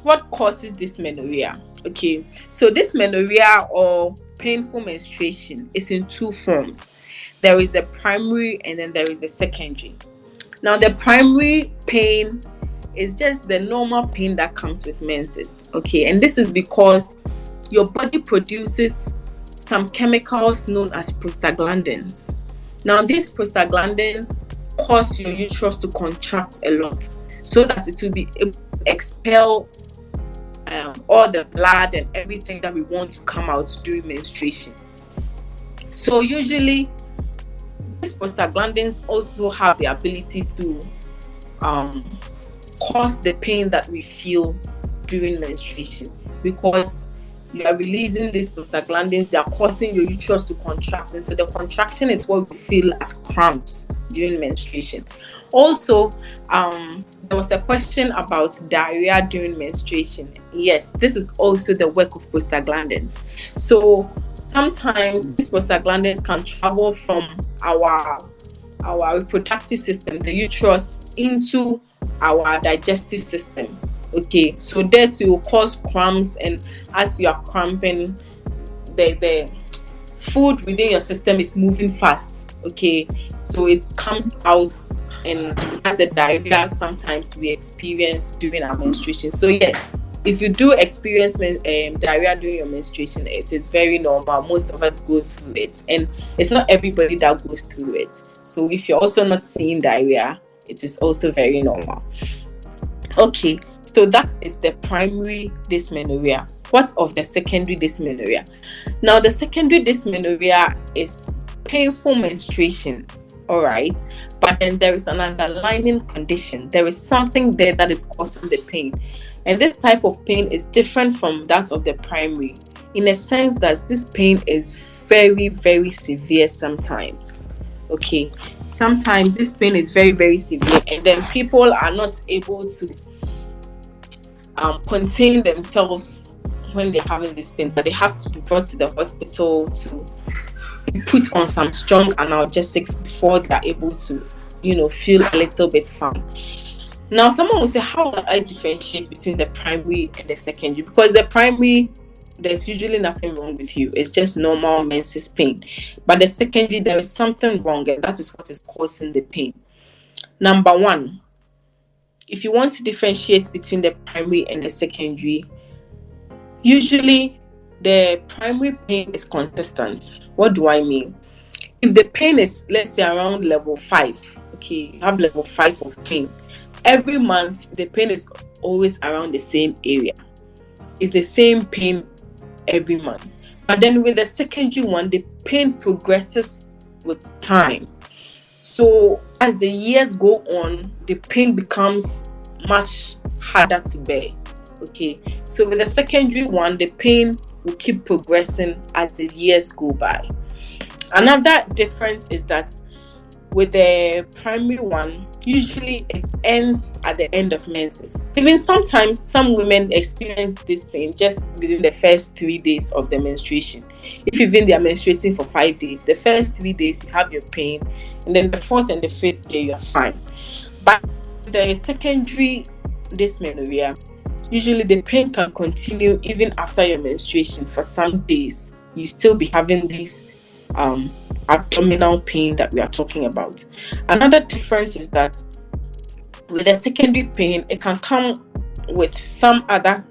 what causes dysmenorrhea? Okay, so dysmenorrhea or painful menstruation is in two forms. There is the primary and then there is the secondary. Now, the primary pain is just the normal pain that comes with menses. Okay, and this is because your body produces some chemicals known as prostaglandins. Now, these prostaglandins cause your uterus to contract a lot so that it will be able to expel all the blood and everything that we want to come out during menstruation. So usually these prostaglandins also have the ability to cause the pain that we feel during menstruation, because you are releasing these prostaglandins, they are causing your uterus to contract, and so the contraction is what we feel as cramps during menstruation. Also, there was a question about diarrhea during menstruation. Yes, this is also the work of prostaglandins. So sometimes these prostaglandins can travel from our reproductive system, the uterus, into our digestive system. Okay, so that will cause cramps, and as you are cramping, the food within your system is moving fast. Okay, so it comes out, and that's the diarrhea sometimes we experience during our menstruation. So yes, if you do experience diarrhea during your menstruation, it is very normal. Most of us go through it, and it's not everybody that goes through it. So if you're also not seeing diarrhea, it is also very normal. Okay, so that is the primary dysmenorrhea. What of the secondary dysmenorrhea? Now, the secondary dysmenorrhea is painful menstruation, all right, but then there is an underlying condition. There is something there that is causing the pain, and this type of pain is different from that of the primary, in a sense that this pain is very, very severe sometimes. Okay, sometimes this pain is very, very severe, and then people are not able to contain themselves when they're having this pain, but they have to be brought to the hospital to be put on some strong analgesics before they're able to, feel a little bit fine. Now, someone will say, how do I differentiate between the primary and the secondary? Because the primary, there's usually nothing wrong with you. It's just normal menses pain. But the secondary, there is something wrong, and that is what is causing the pain. Number one, if you want to differentiate between the primary and the secondary, usually the primary pain is consistent. What do I mean? If the pain is, let's say, around level 5, okay, you have level 5 of pain, every month the pain is always around the same area. It's the same pain every month. But then with the secondary one, the pain progresses with time. So as the years go on, the pain becomes much harder to bear. Okay, so with the secondary one, the pain will keep progressing as the years go by. Another difference is that with the primary one, usually it ends at the end of menses. Even sometimes some women experience this pain just within the first 3 days of the menstruation. If even they are menstruating for 5 days, the first 3 days you have your pain, and then the fourth and the fifth day you are fine. But with the secondary dysmenorrhea, usually the pain can continue even after your menstruation for some days. You still be having this um abdominal pain that we are talking about. Another difference is that with the secondary pain, it can come with some other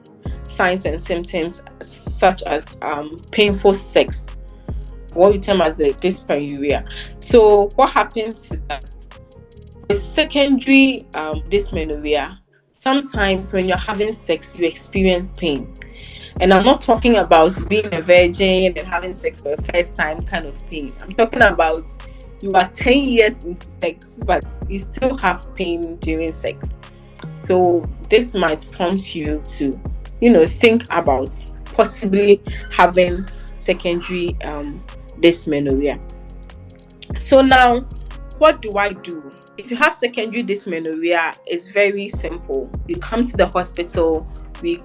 signs and symptoms, such as painful sex, what we term as the dyspareunia. So what happens is that with secondary dysmenorrhea, sometimes when you're having sex, you experience pain. And I'm not talking about being a virgin and having sex for the first time kind of pain. I'm talking about you are 10 years into sex, but you still have pain during sex. So this might prompt you to, think about possibly having secondary dysmenorrhea. So now, what do I do? If you have secondary dysmenorrhea, it's very simple. You come to the hospital, we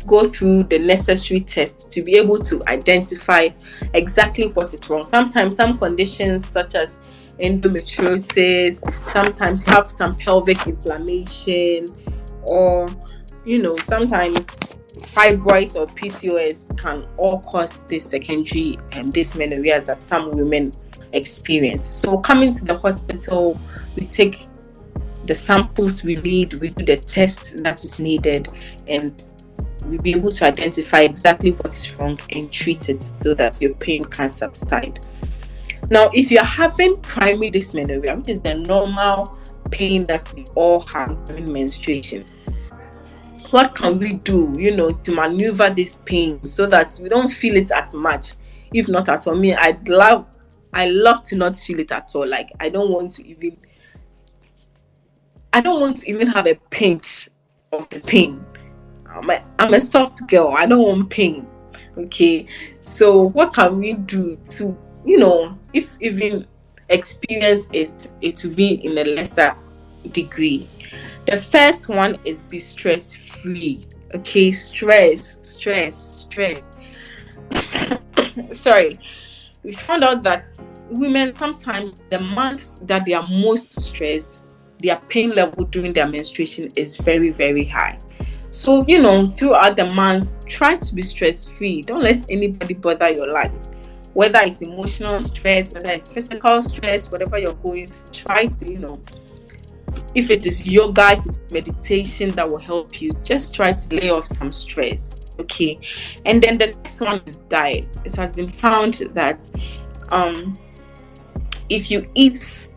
go through the necessary tests to be able to identify exactly what is wrong. Sometimes some conditions such as endometriosis, sometimes you have some pelvic inflammation, or sometimes fibroids or PCOS can all cause this secondary dysmenorrhea that some women experience. So coming to the hospital, we take the samples we need, we do the test that is needed, and we'll be able to identify exactly what is wrong and treat it so that your pain can subside. Now, if you're having primary dysmenorrhea, which is the normal pain that we all have during menstruation, what can we do, to maneuver this pain so that we don't feel it as much, if not at all? I love to not feel it at all. Like I don't want to even have a pinch of the pain. I'm a soft girl. I don't want pain. Okay. So what can we do to, if even experience it to be in a lesser degree? The first one is be stress free. Okay. Stress. Sorry. We found out that women, sometimes the months that they are most stressed, their pain level during their menstruation is very, very high. So, throughout the months, try to be stress free. Don't let anybody bother your life. Whether it's emotional stress, whether it's physical stress, whatever you're going through, try to, if it is yoga, if it's meditation that will help you, just try to lay off some stress. Okay. And then the next one is diet. It has been found that if you eat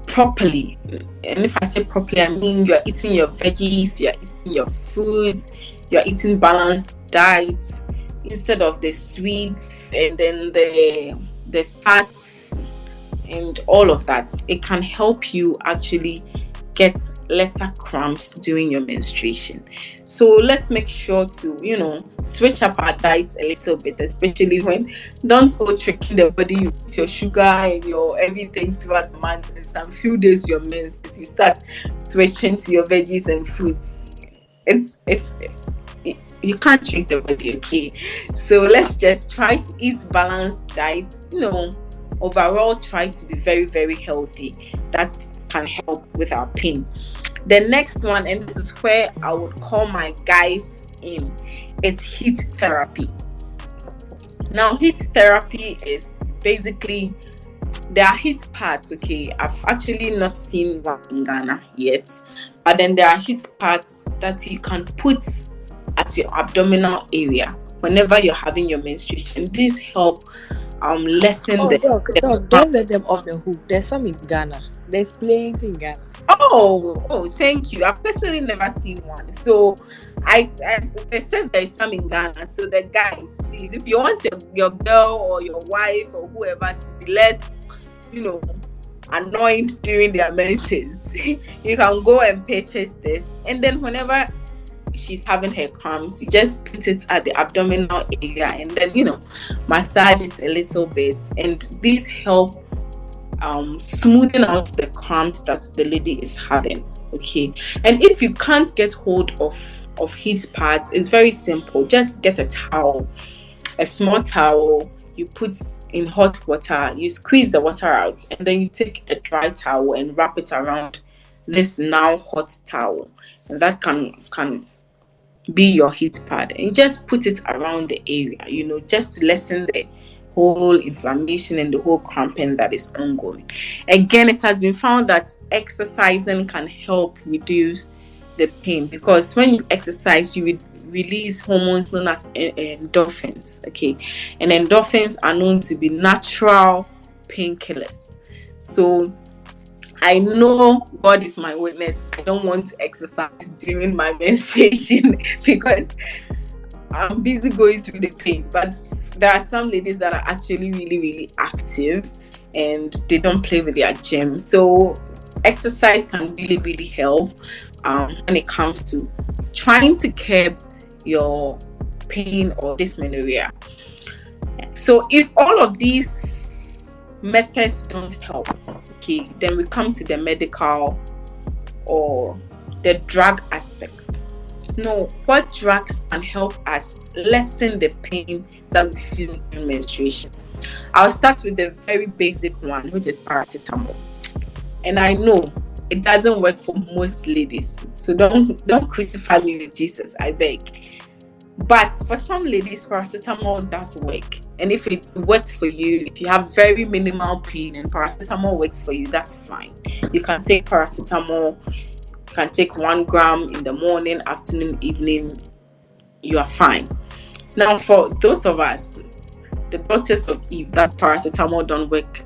properly, and if I say properly, I mean you're eating your veggies, you're eating your fruits, you're eating balanced diets instead of the sweets and then the fats and all of that. It can help you actually get lesser cramps during your menstruation. So let's make sure to, switch up our diets a little bit, especially when don't go tricking the body with your sugar and your everything throughout the month, and some few days your menses, you start switching to your veggies and fruits. It's you can't trick the body, okay? So let's just try to eat balanced diets, overall try to be very, very healthy. That can help with our pain. The next one, and this is where I would call my guys in, is heat therapy. Now, heat therapy is basically, there are heat pads. Okay, I've actually not seen one in Ghana yet, but then there are heat pads that you can put at your abdominal area whenever you're having your menstruation. These help lessen Oh, the Doc, cramp. don't let them off the hook. There's some in Ghana. There's plenty in Ghana. Oh, thank you. I've personally never seen one. So I they said there's some in Ghana. So the guys, please, if you want your girl or your wife or whoever to be less, annoyed during their menses, you can go and purchase this. And then whenever she's having her cramps, you just put it at the abdominal area and then, massage it a little bit. And these help smoothing out the cramps that the lady is having. Okay, and if you can't get hold of heat pads, it's very simple. Just get a towel, a small towel, you put in hot water, you squeeze the water out, and then you take a dry towel and wrap it around this now hot towel, and that can be your heat pad, and you just put it around the area, just to lessen the whole inflammation and the whole cramping that is ongoing. Again, it has been found that exercising can help reduce the pain, because when you exercise, you release hormones known as endorphins. Okay, and endorphins are known to be natural painkillers. So I know, God is my witness, I don't want to exercise during my menstruation because I'm busy going through the pain. But there are some ladies that are actually really, really active and they don't play with their gym. So exercise can really, really help when it comes to trying to curb your pain or dysmenorrhea. So if all of these methods don't help, okay, then we come to the medical or the drug aspect. No, what drugs can help us lessen the pain that we feel in menstruation? I'll start with the very basic one, which is paracetamol. And I know it doesn't work for most ladies, so don't crucify me with Jesus, I beg. But for some ladies, paracetamol does work. And if it works for you, if you have very minimal pain and paracetamol works for you, that's fine. You can take paracetamol. You can take 1 gram in the morning, afternoon, evening. You are fine. Now, for those of us, the daughters of Eve, that paracetamol don't work,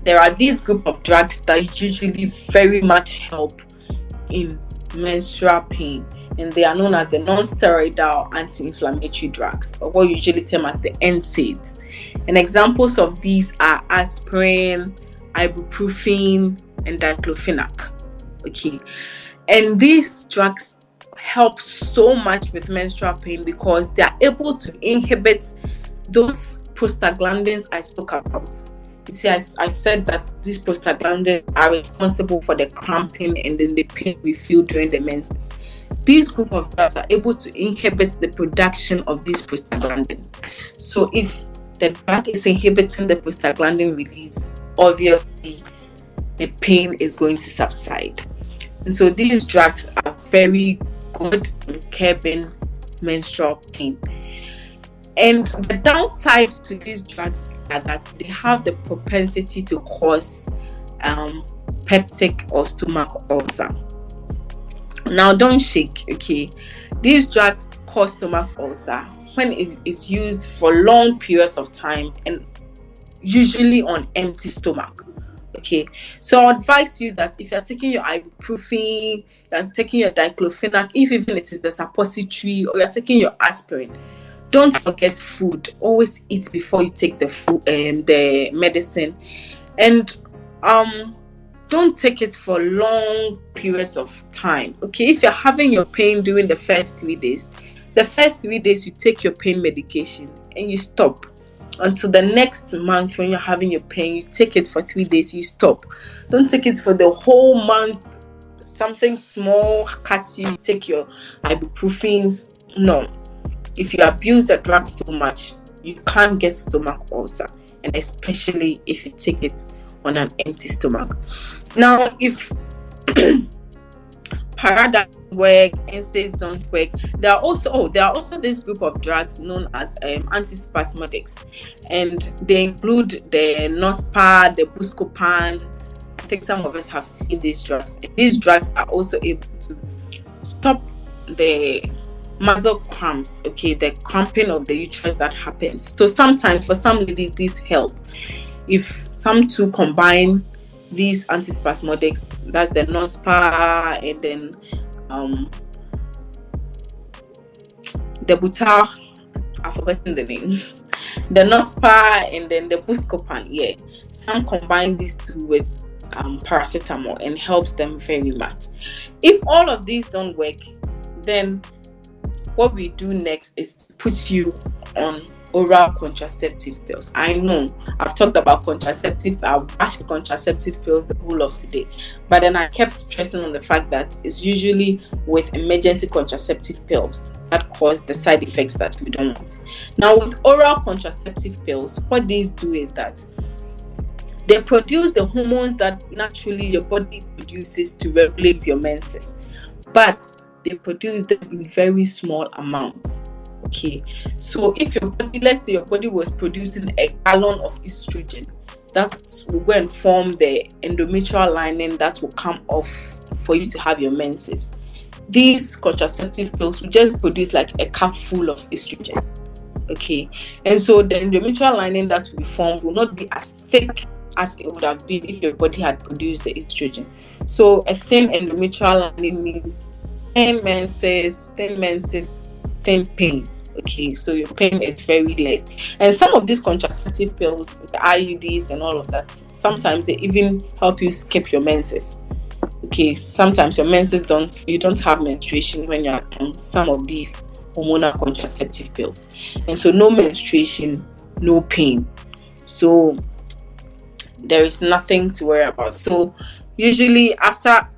there are these group of drugs that usually very much help in menstrual pain, and they are known as the non-steroidal anti-inflammatory drugs, or what you usually term as the NSAIDs. And examples of these are aspirin, ibuprofen, and diclofenac. Okay, and these drugs help so much with menstrual pain because they are able to inhibit those prostaglandins I spoke about. You see, I said that these prostaglandins are responsible for the cramping and then the pain we feel during the menses. These group of drugs are able to inhibit the production of these prostaglandins. So if the drug is inhibiting the prostaglandin release, obviously the pain is going to subside. And so these drugs are very good in curbing menstrual pain. And the downside to these drugs are that they have the propensity to cause peptic or stomach ulcer. Now, don't shake, okay? These drugs cause stomach ulcer when it is used for long periods of time and usually on empty stomach. Okay, so I advise you that if you're taking your ibuprofen, you're taking your diclofenac, if even it is the suppository, or you're taking your aspirin, don't forget food. Always eat before you take the food, the medicine, and don't take it for long periods of time. Okay, if you're having your pain during the first 3 days, you take your pain medication and you stop. Until the next month when you're having your pain, you take it for 3 days, you stop. Don't take it for the whole month. Something small cuts you, take your ibuprofens. No. If you abuse the drug so much, you can't get stomach ulcer, and especially if you take it on an empty stomach. Now, if para doesn't work, NSAIDs don't work. There are also this group of drugs known as antispasmodics, and they include the Nospa, the Buscopan. I think some of us have seen these drugs. And these drugs are also able to stop the muscle cramps, okay, the cramping of the uterus that happens. So sometimes for some ladies, these help. If some two combine these antispasmodics, that's the Nospa and then the butal, I've forgotten the name. The Nospa and then the Buscopan, yeah. Some combine these two with paracetamol and helps them very much. If all of these don't work, then what we do next is to put you on oral contraceptive pills. I know I've talked about I've bashed contraceptive pills the whole of today, but then I kept stressing on the fact that it's usually with emergency contraceptive pills that cause the side effects that we don't want. Now, with oral contraceptive pills, what these do is that they produce the hormones that naturally your body produces to regulate your menses, but they produce them in very small amounts. Okay, so if your body, let's say your body was producing a gallon of estrogen, that will go and form the endometrial lining that will come off for you to have your menses. These contraceptive pills will just produce like a cup full of estrogen. Okay, and so the endometrial lining that will form will not be as thick as it would have been if your body had produced the estrogen. So a thin endometrial lining means thin menses, thin pain. Okay, so your pain is very less. And some of these contraceptive pills, the IUDs and all of that, sometimes they even help you skip your menses. Okay, sometimes your menses you don't have menstruation when you're on some of these hormonal contraceptive pills. And so no menstruation, no pain. So there is nothing to worry about. So usually after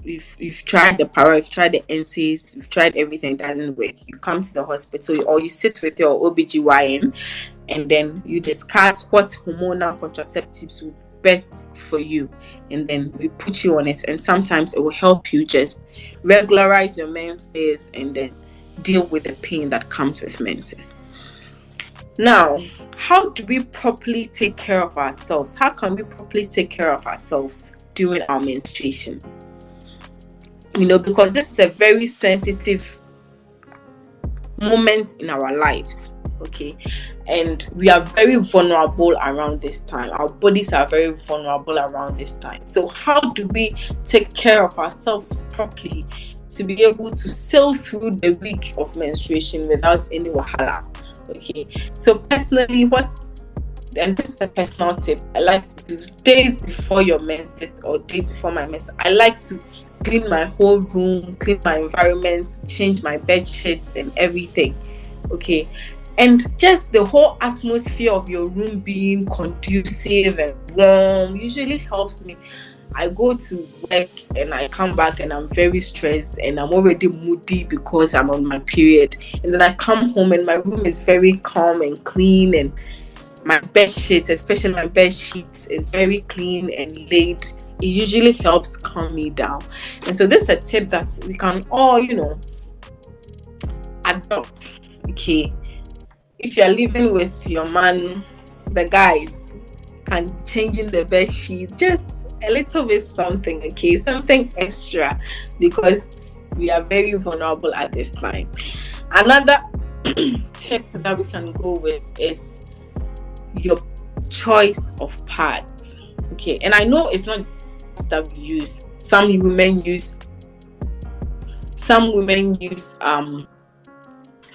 you've tried the para, you've tried the NSAIDs, you've tried everything, doesn't work, you come to the hospital or you sit with your OBGYN and then you discuss what hormonal contraceptives would best for you, and then we put you on it, and sometimes it will help you just regularize your menses and then deal with the pain that comes with menses. Now, how do we properly take care of ourselves? How can we properly take care of ourselves during our menstruation? Because this is a very sensitive moment in our lives, okay? And we are very vulnerable around this time. Our bodies are very vulnerable around this time. So how do we take care of ourselves properly to be able to sail through the week of menstruation without any wahala? Okay, so personally, and this is a personal tip, I like to do days before your menses or days before my menses, I like to clean my whole room, clean my environment, change my bed sheets and everything. Okay, and just the whole atmosphere of your room being conducive and warm usually helps me. I go to work and I come back and I'm very stressed and I'm already moody because I'm on my period, and then I come home and my room is very calm and clean, and my bed sheets, especially my bed sheets, is very clean and laid. It usually helps calm me down. And so this is a tip that we can all adopt. Okay, if you're living with your man, the guys can be changing the bed sheet just a little bit, something, okay, something extra, because we are very vulnerable at this time. Another tip that we can go with is your choice of pads. Okay, and I know it's not that we use. Some women use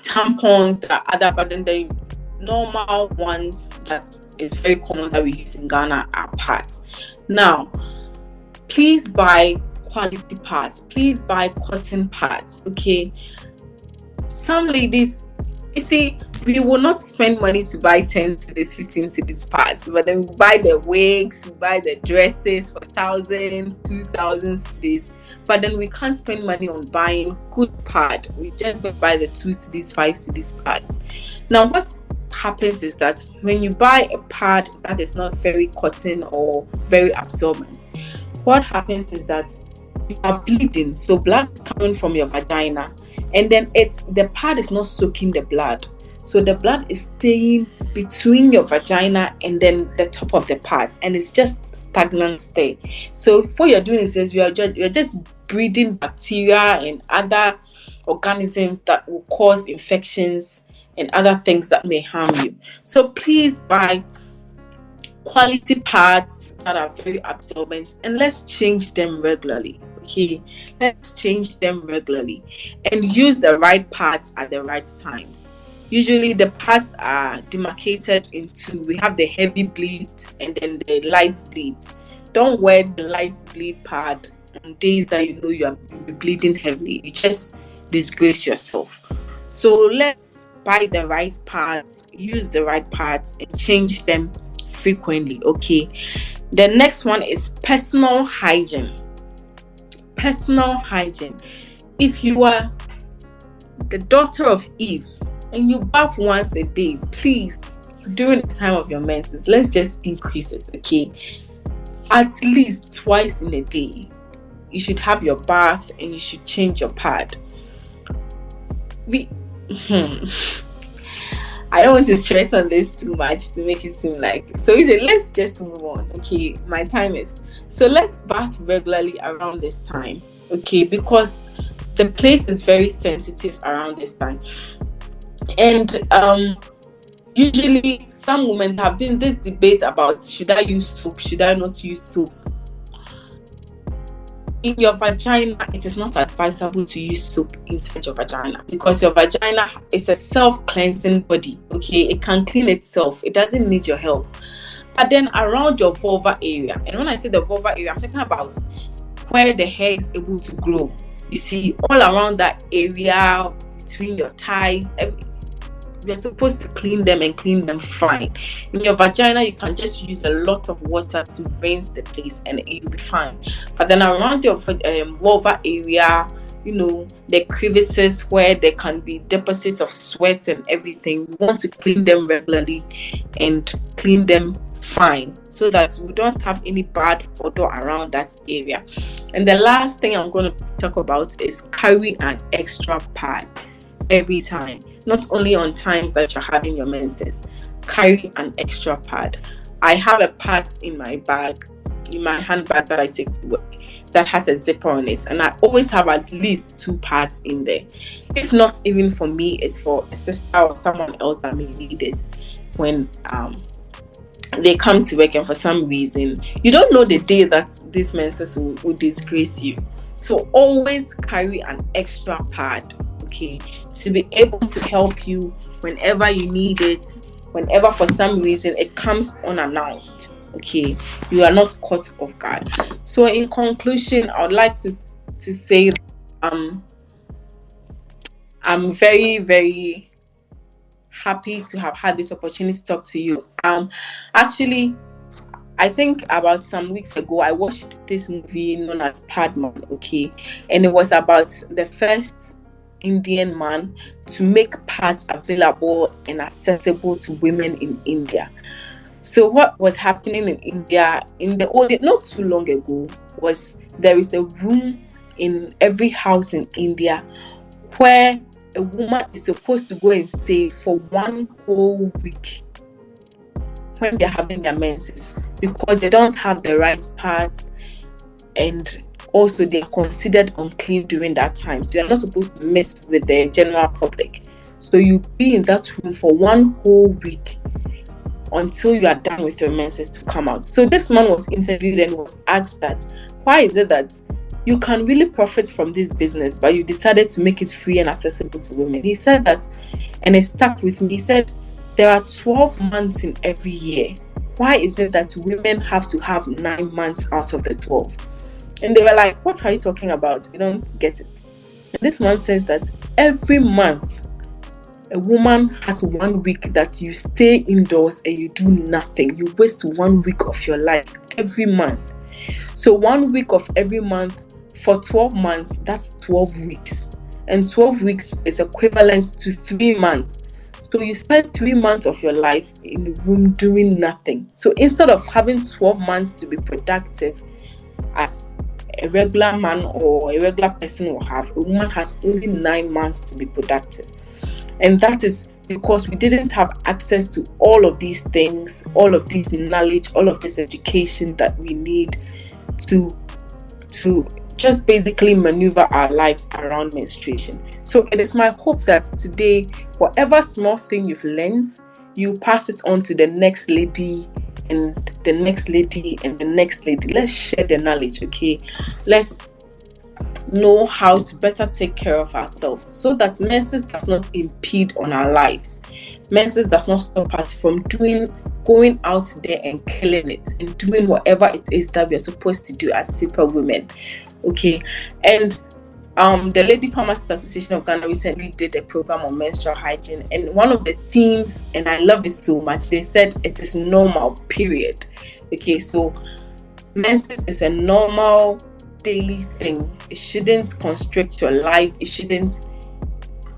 tampons that are other, but then the normal ones that is very common that we use in Ghana are pads. Now, please buy quality pads. Please buy cotton pads. Okay, some ladies, you see, we will not spend money to buy 10 cedis, 15 cedis pads, but then we buy the wigs, we buy the dresses for 1,000, 2,000 cedis, but then we can't spend money on buying good pad. We just go buy the 2 cedis, 5 cedis pads. Now, what happens is that when you buy a pad that is not very cotton or very absorbent, what happens is that you are bleeding. So blood is coming from your vagina, and then the pad is not soaking the blood. So the blood is staying between your vagina and then the top of the pad, and it's just stagnant there. So what you're doing is just you're just breeding bacteria and other organisms that will cause infections and other things that may harm you. So please buy quality pads that are very absorbent, and let's change them regularly. Okay, let's change them regularly and use the right pads at the right times. Usually the pads are demarcated into, we have the heavy bleeds and then the light bleeds. Don't wear the light bleed pad on days that you know you'll be bleeding heavily. You just disgrace yourself. So let's buy the right pads, use the right pads, and change them frequently. Okay, the next one is personal hygiene. Personal hygiene. If you are the daughter of Eve and you bath once a day, please, during the time of your menses, let's just increase it. Okay, at least twice in a day you should have your bath and you should change your pad. I don't want to stress on this too much to make it seem like, so let's just move on. Okay, my time is, so let's bath regularly around this time. Okay, because the place is very sensitive around this time. And usually some women have been this debate about, should I use soap, should I not use soap? In your vagina, it is not advisable to use soap inside your vagina, because your vagina is a self-cleansing body. Okay, it can clean itself, it doesn't need your help. But then around your vulva area, and when I say the vulva area, I'm talking about where the hair is able to grow. You see, all around that area, between your thighs, you're supposed to clean them and clean them fine. In your vagina, you can just use a lot of water to rinse the place and you'll be fine. But then around your vulva area, you know, the crevices where there can be deposits of sweat and everything, you want to clean them regularly and clean them fine, so that we don't have any bad odor around that area. And the last thing I'm going to talk about is carry an extra pad every time, not only on times that you're having your menses. Carry an extra pad. I have a pad in my bag, in my handbag that I take to work, that has a zipper on it, and I always have at least 2 pads in there. If not even for me, it's for a sister or someone else that may need it when they come to work, and for some reason you don't know the day that these menses will disgrace you. So always carry an extra pad, okay, to be able to help you whenever you need it, whenever for some reason it comes unannounced. Okay, you are not caught off guard. So in conclusion, I would like to say I'm very, very happy to have had this opportunity to talk to you. Actually, I think about some weeks ago, I watched this movie known as Padman, okay, and it was about the first Indian man to make pads available and accessible to women in India. So what was happening in India in the old, not too long ago, was there is a room in every house in India where a woman is supposed to go and stay for 1 whole week when they're having their menses, because they don't have the right pads, and also they're considered unclean during that time. So you're not supposed to mess with the general public. So you be in that room for 1 whole week until you are done with your menses to come out. So this man was interviewed and was asked that, why is it that you can really profit from this business, but you decided to make it free and accessible to women? He said that, and it stuck with me. He said, there are 12 months in every year. Why is it that women have to have 9 months out of the 12? And they were like, what are you talking about? You don't get it. And this man says that every month, a woman has 1 week that you stay indoors and you do nothing. You waste 1 week of your life every month. So 1 week of every month for 12 months, that's 12 weeks. And 12 weeks is equivalent to 3 months. So you spend 3 months of your life in the room doing nothing. So instead of having 12 months to be productive as a regular man or a regular person will have, a woman has only 9 months to be productive. And that is because we didn't have access to all of these things, all of this knowledge, all of this education that we need to to just basically maneuver our lives around menstruation. So it is my hope that today, whatever small thing you've learned, you pass it on to the next lady and the next lady and the next lady. Let's share the knowledge, okay? Let's know how to better take care of ourselves so that menses does not impede on our lives. Menses does not stop us from going out there and killing it and doing whatever it is that we're supposed to do as superwomen. Okay. And the Lady Pharmacists Association of Ghana recently did a program on menstrual hygiene, and one of the themes, and I love it so much, they said it is normal, period. Okay, so menses is a normal daily thing. It shouldn't constrict your life. It shouldn't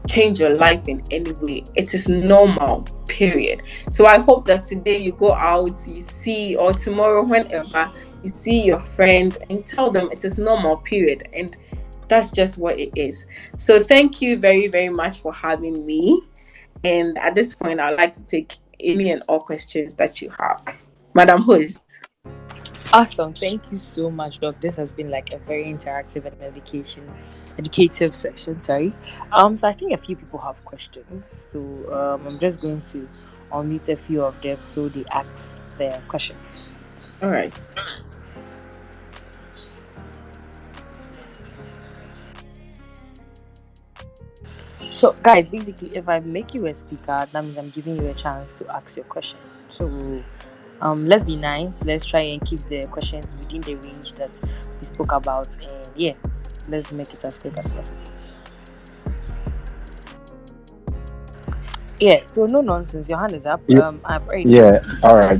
change your life in any way. It is normal, period. So I hope that today you go out, you see, or tomorrow, whenever you see your friend and tell them it is normal, period. And that's just what it is. So thank you very, very much for having me. And at this point, I'd like to take any and all questions that you have. Madam Host. Awesome. Thank you so much, Doc. This has been like a very interactive and educative session. Sorry. So I think a few people have questions. So I'm just going to unmute a few of them so they ask their question. All right. So guys, basically if I make you a speaker, that means I'm giving you a chance to ask your question. So let's be nice. Let's try and keep the questions within the range that we spoke about, and yeah, let's make it as quick as possible. Yeah. So no nonsense. Your hand is up. Yeah, I've already. yeah, all right.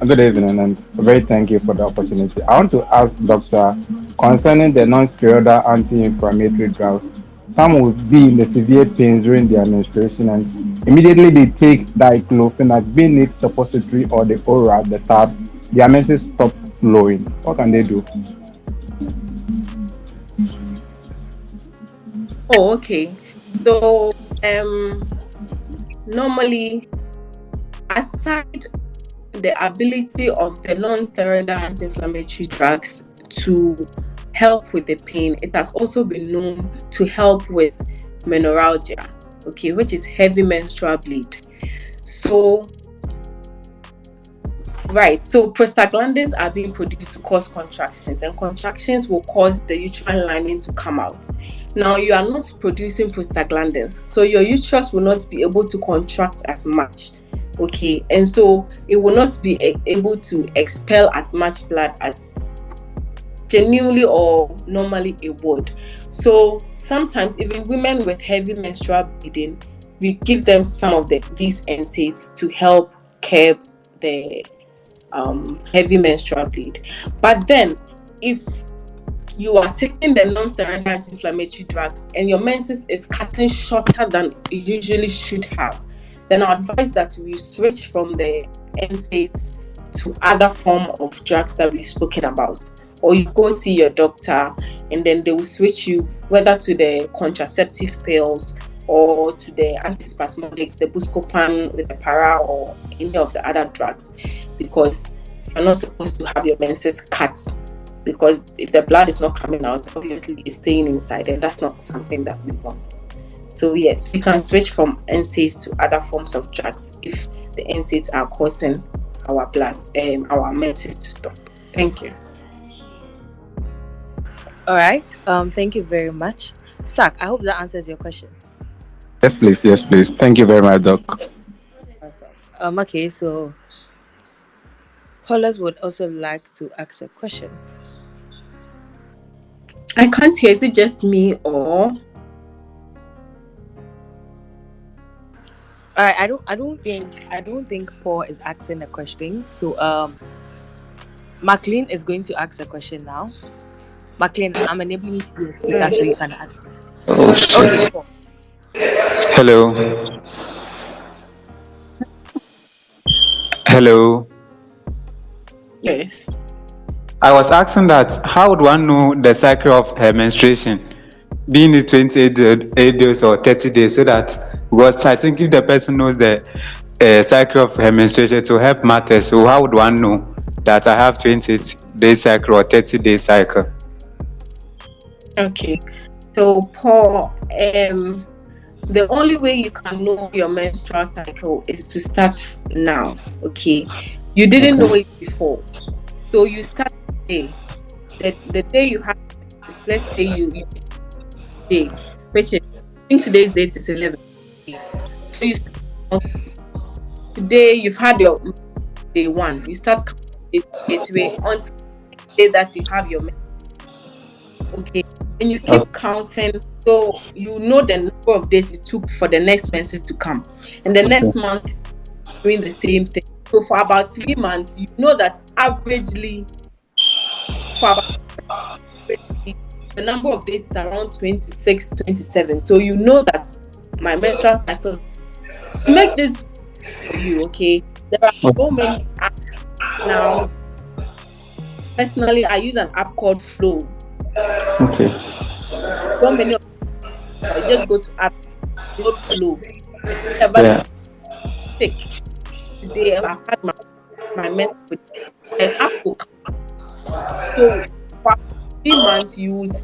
Good evening, and very thank you for the opportunity. I want to ask Doctor concerning the non-steroidal anti-inflammatory drugs. Some will be in the severe pains during their menstruation, and immediately they take diclofenac, be it suppository or the oral, the tab, their menses stop flowing. What can they do? Oh, okay. So, normally, aside the ability of the non-steroidal anti-inflammatory drugs to help with the pain, it has also been known to help with menorrhagia, okay, which is heavy menstrual bleed. So, right, so prostaglandins are being produced to cause contractions, and contractions will cause the uterine lining to come out. Now, you are not producing prostaglandins, so your uterus will not be able to contract as much. Okay, and so it will not be able to expel as much blood as genuinely or normally it would. So sometimes even women with heavy menstrual bleeding, we give them some of these NSAIDs to help curb the heavy menstrual bleed. But then if you are taking the non-steroidal anti-inflammatory drugs and your menses is cutting shorter than it usually should have, then I advise that we switch from the NSAIDs to other form of drugs that we've spoken about. Or you go see your doctor and then they will switch you whether to the contraceptive pills or to the antispasmodics, the Buscopan with the para or any of the other drugs, because you're not supposed to have your menses cut, because if the blood is not coming out, obviously it's staying inside, and that's not something that we want. So yes, we can switch from NSAIDs to other forms of drugs if the NSAIDs are causing our our menses to stop. Thank you. All right. Thank you very much, Sak. I hope that answers your question. Yes, please. Yes, please. Thank you very much, Doc. Awesome. Okay. So callers would also like to ask a question. I can't hear. Is it just me or? All right. I don't think Paul is asking a question. So McLean is going to ask a question now. McLean, I'm enabling you to be a speaker so you can ask. Oh Okay, shit. Paul. Hello. Hello. Yes. I was asking that how would one know the cycle of her menstruation, being it 28 days or 30 days, so that, because I think if the person knows the cycle of her menstruation to help matters, so how would one know that I have 28-day cycle or 30-day cycle? Okay. So, Paul, the only way you can know your menstrual cycle is to start now. Okay. You didn't know Okay. it before. So you start today. The day you have this, let's say you day, which is, I think today's date is 11. So you start today, you've had your day one. You start counting day three until the day that you have your okay. And you keep counting, so you know the number of days it took for the next menses to come. And the next month doing the same thing. So for about 3 months, you know that averagely for about the number of days is around 26, 27. So you know that my menstrual cycle, to make this for you, okay? There are so many apps now. Personally, I use an app called Flow. Okay. So many of you just go to app, download Flow. And whenever Yeah. sick, today I've had my menstrual, the app will come. So for 3 months, you will see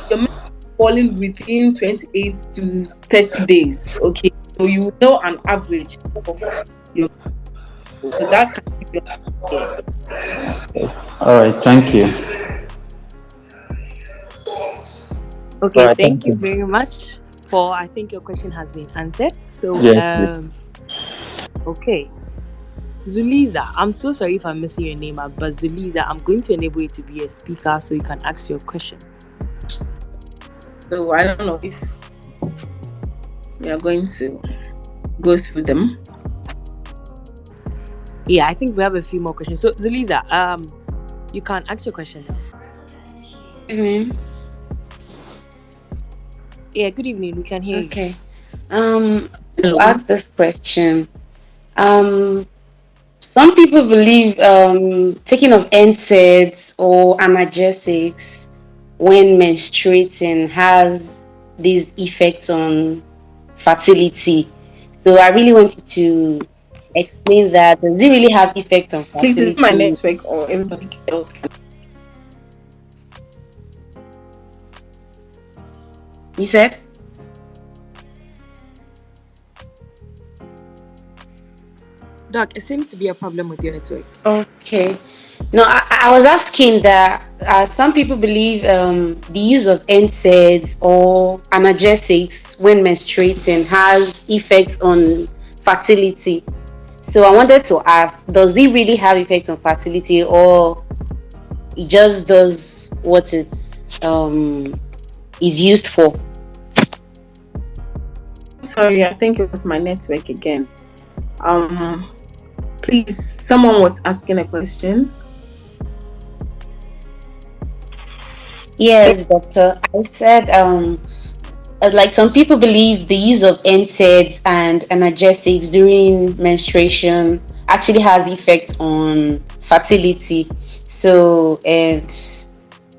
your menstrual falling within 28 to 30 days. Okay. So you know an average of your, so that can give you an idea. All right. Thank you. All Okay, right. thank Thank you you. very much for. I think your question has been answered. So, Yes. okay, Zuliza, I'm so sorry if I'm missing your name, but Zuliza, I'm going to enable you to be a speaker so you can ask your question. So I don't know if we are going to go through them. Yeah, I think we have a few more questions. So, Zuliza, you can ask your question now. Yeah, good evening. We can hear you. Okay. To ask this question, some people believe taking of NSAIDs or analgesics when menstruating has these effects on fertility. So I really wanted to explain that. Does it really have effect on Please, is it my fertility? network or everybody else can? You said? Doc, it seems to be a problem with your network. Okay. No, I was asking that some people believe the use of NSAIDs or analgesics when menstruating has effects on fertility. So I wanted to ask, does it really have effects on fertility, or it just does what it is used for? Sorry, I think it was my network again. Please, someone was asking a question. Yes, doctor. I said like some people believe the use of NSAIDs and analgesics during menstruation actually has effects on fertility. So, and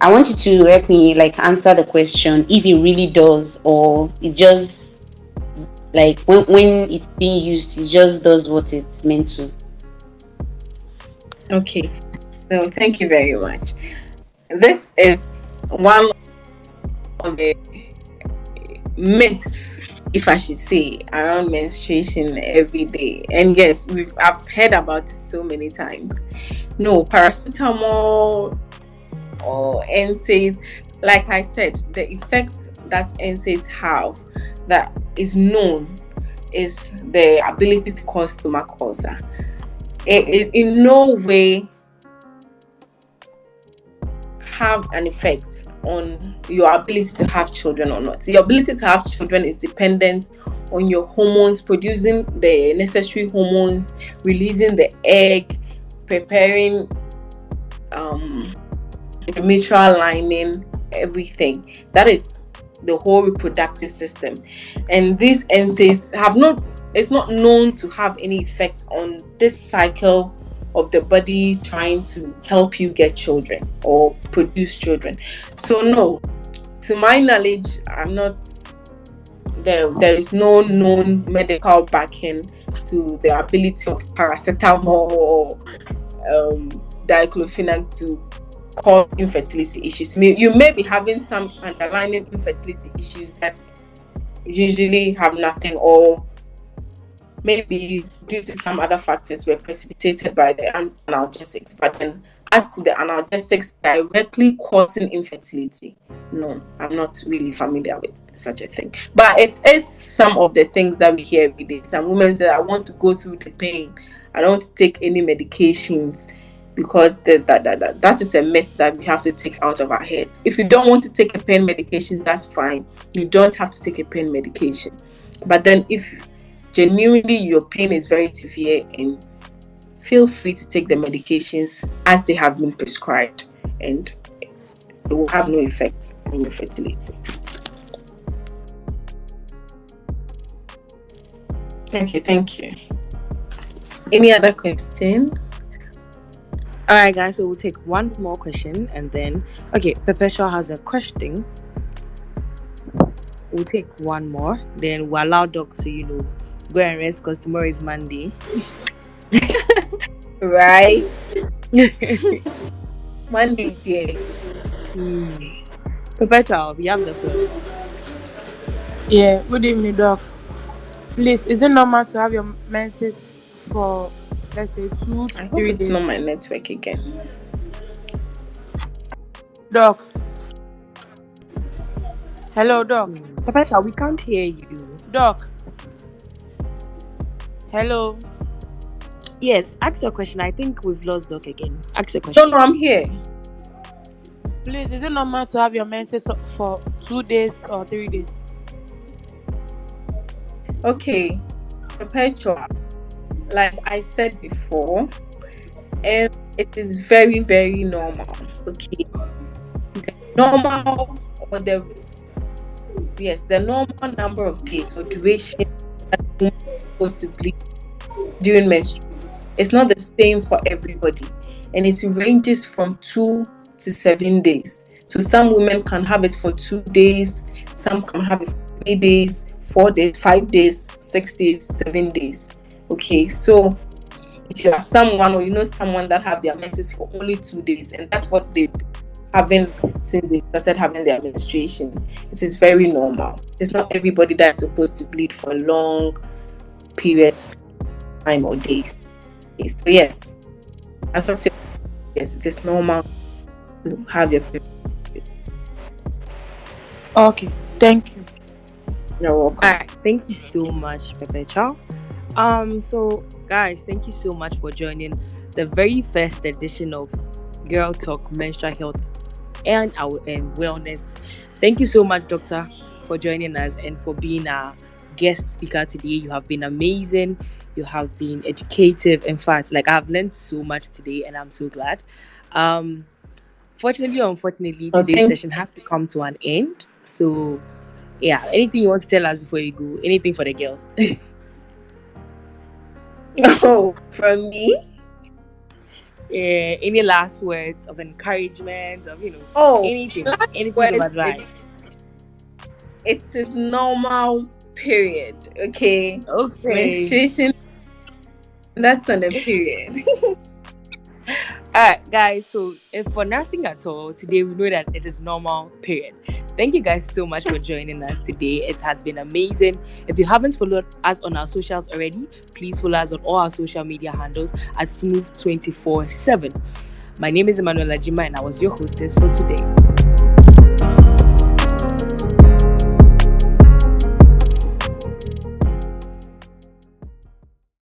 I want you to help me like answer the question if it really does, or it just like when it's being used, it just does what it's meant to. Okay, so thank you very much. This is one of the myths, if I should say, around menstruation every day. And yes, I've heard about it so many times. No, paracetamol or NSAIDs, like I said, the effects that NSAIDs have that is known is the ability to cause stomach ulcer. It in no way have an effect on your ability to have children or not. Your ability to have children is dependent on your hormones, producing the necessary hormones, releasing the egg, preparing the mitral lining, everything. That is the whole reproductive system. And these NSAIDs it's not known to have any effect on this cycle of the body trying to help you get children or produce children. So no, to my knowledge, I'm not there. There is no known medical backing to the ability of paracetamol or diclofenac to cause infertility issues. You may be having some underlying infertility issues that usually have nothing, or maybe due to some other factors were precipitated by the analgesics. But then, as to the analgesics directly causing infertility, no, I'm not really familiar with such a thing. But it is some of the things that we hear every day. Some women say, I want to go through the pain, I don't want to take any medications, because that is a myth that we have to take out of our heads. If you don't want to take a pain medication, that's fine. You don't have to take a pain medication. But then if genuinely your pain is very severe, and feel free to take the medications as they have been prescribed, and it will have no effect on your fertility. Thank you. Any other question? All right, guys. So we'll take one more question, and then Perpetual has a question. We'll take one more, then we'll allow Doc to go and rest because tomorrow is Monday. Right. Monday is here. Perpetual, you have the floor. Yeah, good evening, Doc. Please, is it normal to have your menses for, let's say, 2 to I hope 3 it's days? not my network again. Doc. Hello, Doc. Perpetual, we can't hear you. Doc. Hello. Yes, ask your question. I think we've lost Doc again. Ask your question. No, I'm here. Please, is it normal to have your menses for 2 days or 3 days? Okay, Perpetual, like I said before, it is very, very normal. Okay, the normal number of days or duration that a woman is supposed to bleed during menstruation, it's not the same for everybody, and it ranges from 2 to 7 days. So some women can have it for 2 days, some can have it for 3 days, 4 days, 5 days, 6 days, 7 days. Okay, so if you are someone, or you know someone that have their menses for only 2 days, and that's what they've been having since they started having their menstruation, it is very normal. It's not everybody that's supposed to bleed for long periods of time or days. Okay, so yes, yes, it is normal to have your period. Okay, thank you. You're welcome. All right, thank you so much, Perpetual. So guys, thank you so much for joining the very first edition of Girl Talk Menstrual Health and our wellness. Thank you so much, Doctor, for joining us and for being our guest speaker today. You have been amazing. You have been educative. In fact, I've learned so much today, and I'm so glad. Fortunately or unfortunately, today's session has to come to an end. So yeah, anything you want to tell us before you go? Anything for the girls? Oh, from me? Any last words of encouragement, of anything of advice? It is normal period, okay? Menstruation, that's on a period. Alright, guys, so if for nothing at all, today we know that it is normal period. Thank you guys so much for joining us today. It has been amazing. If you haven't followed us on our socials already, please follow us on all our social media handles at Smooth 24/7. My name is Emanuela Jima, and I was your hostess for today.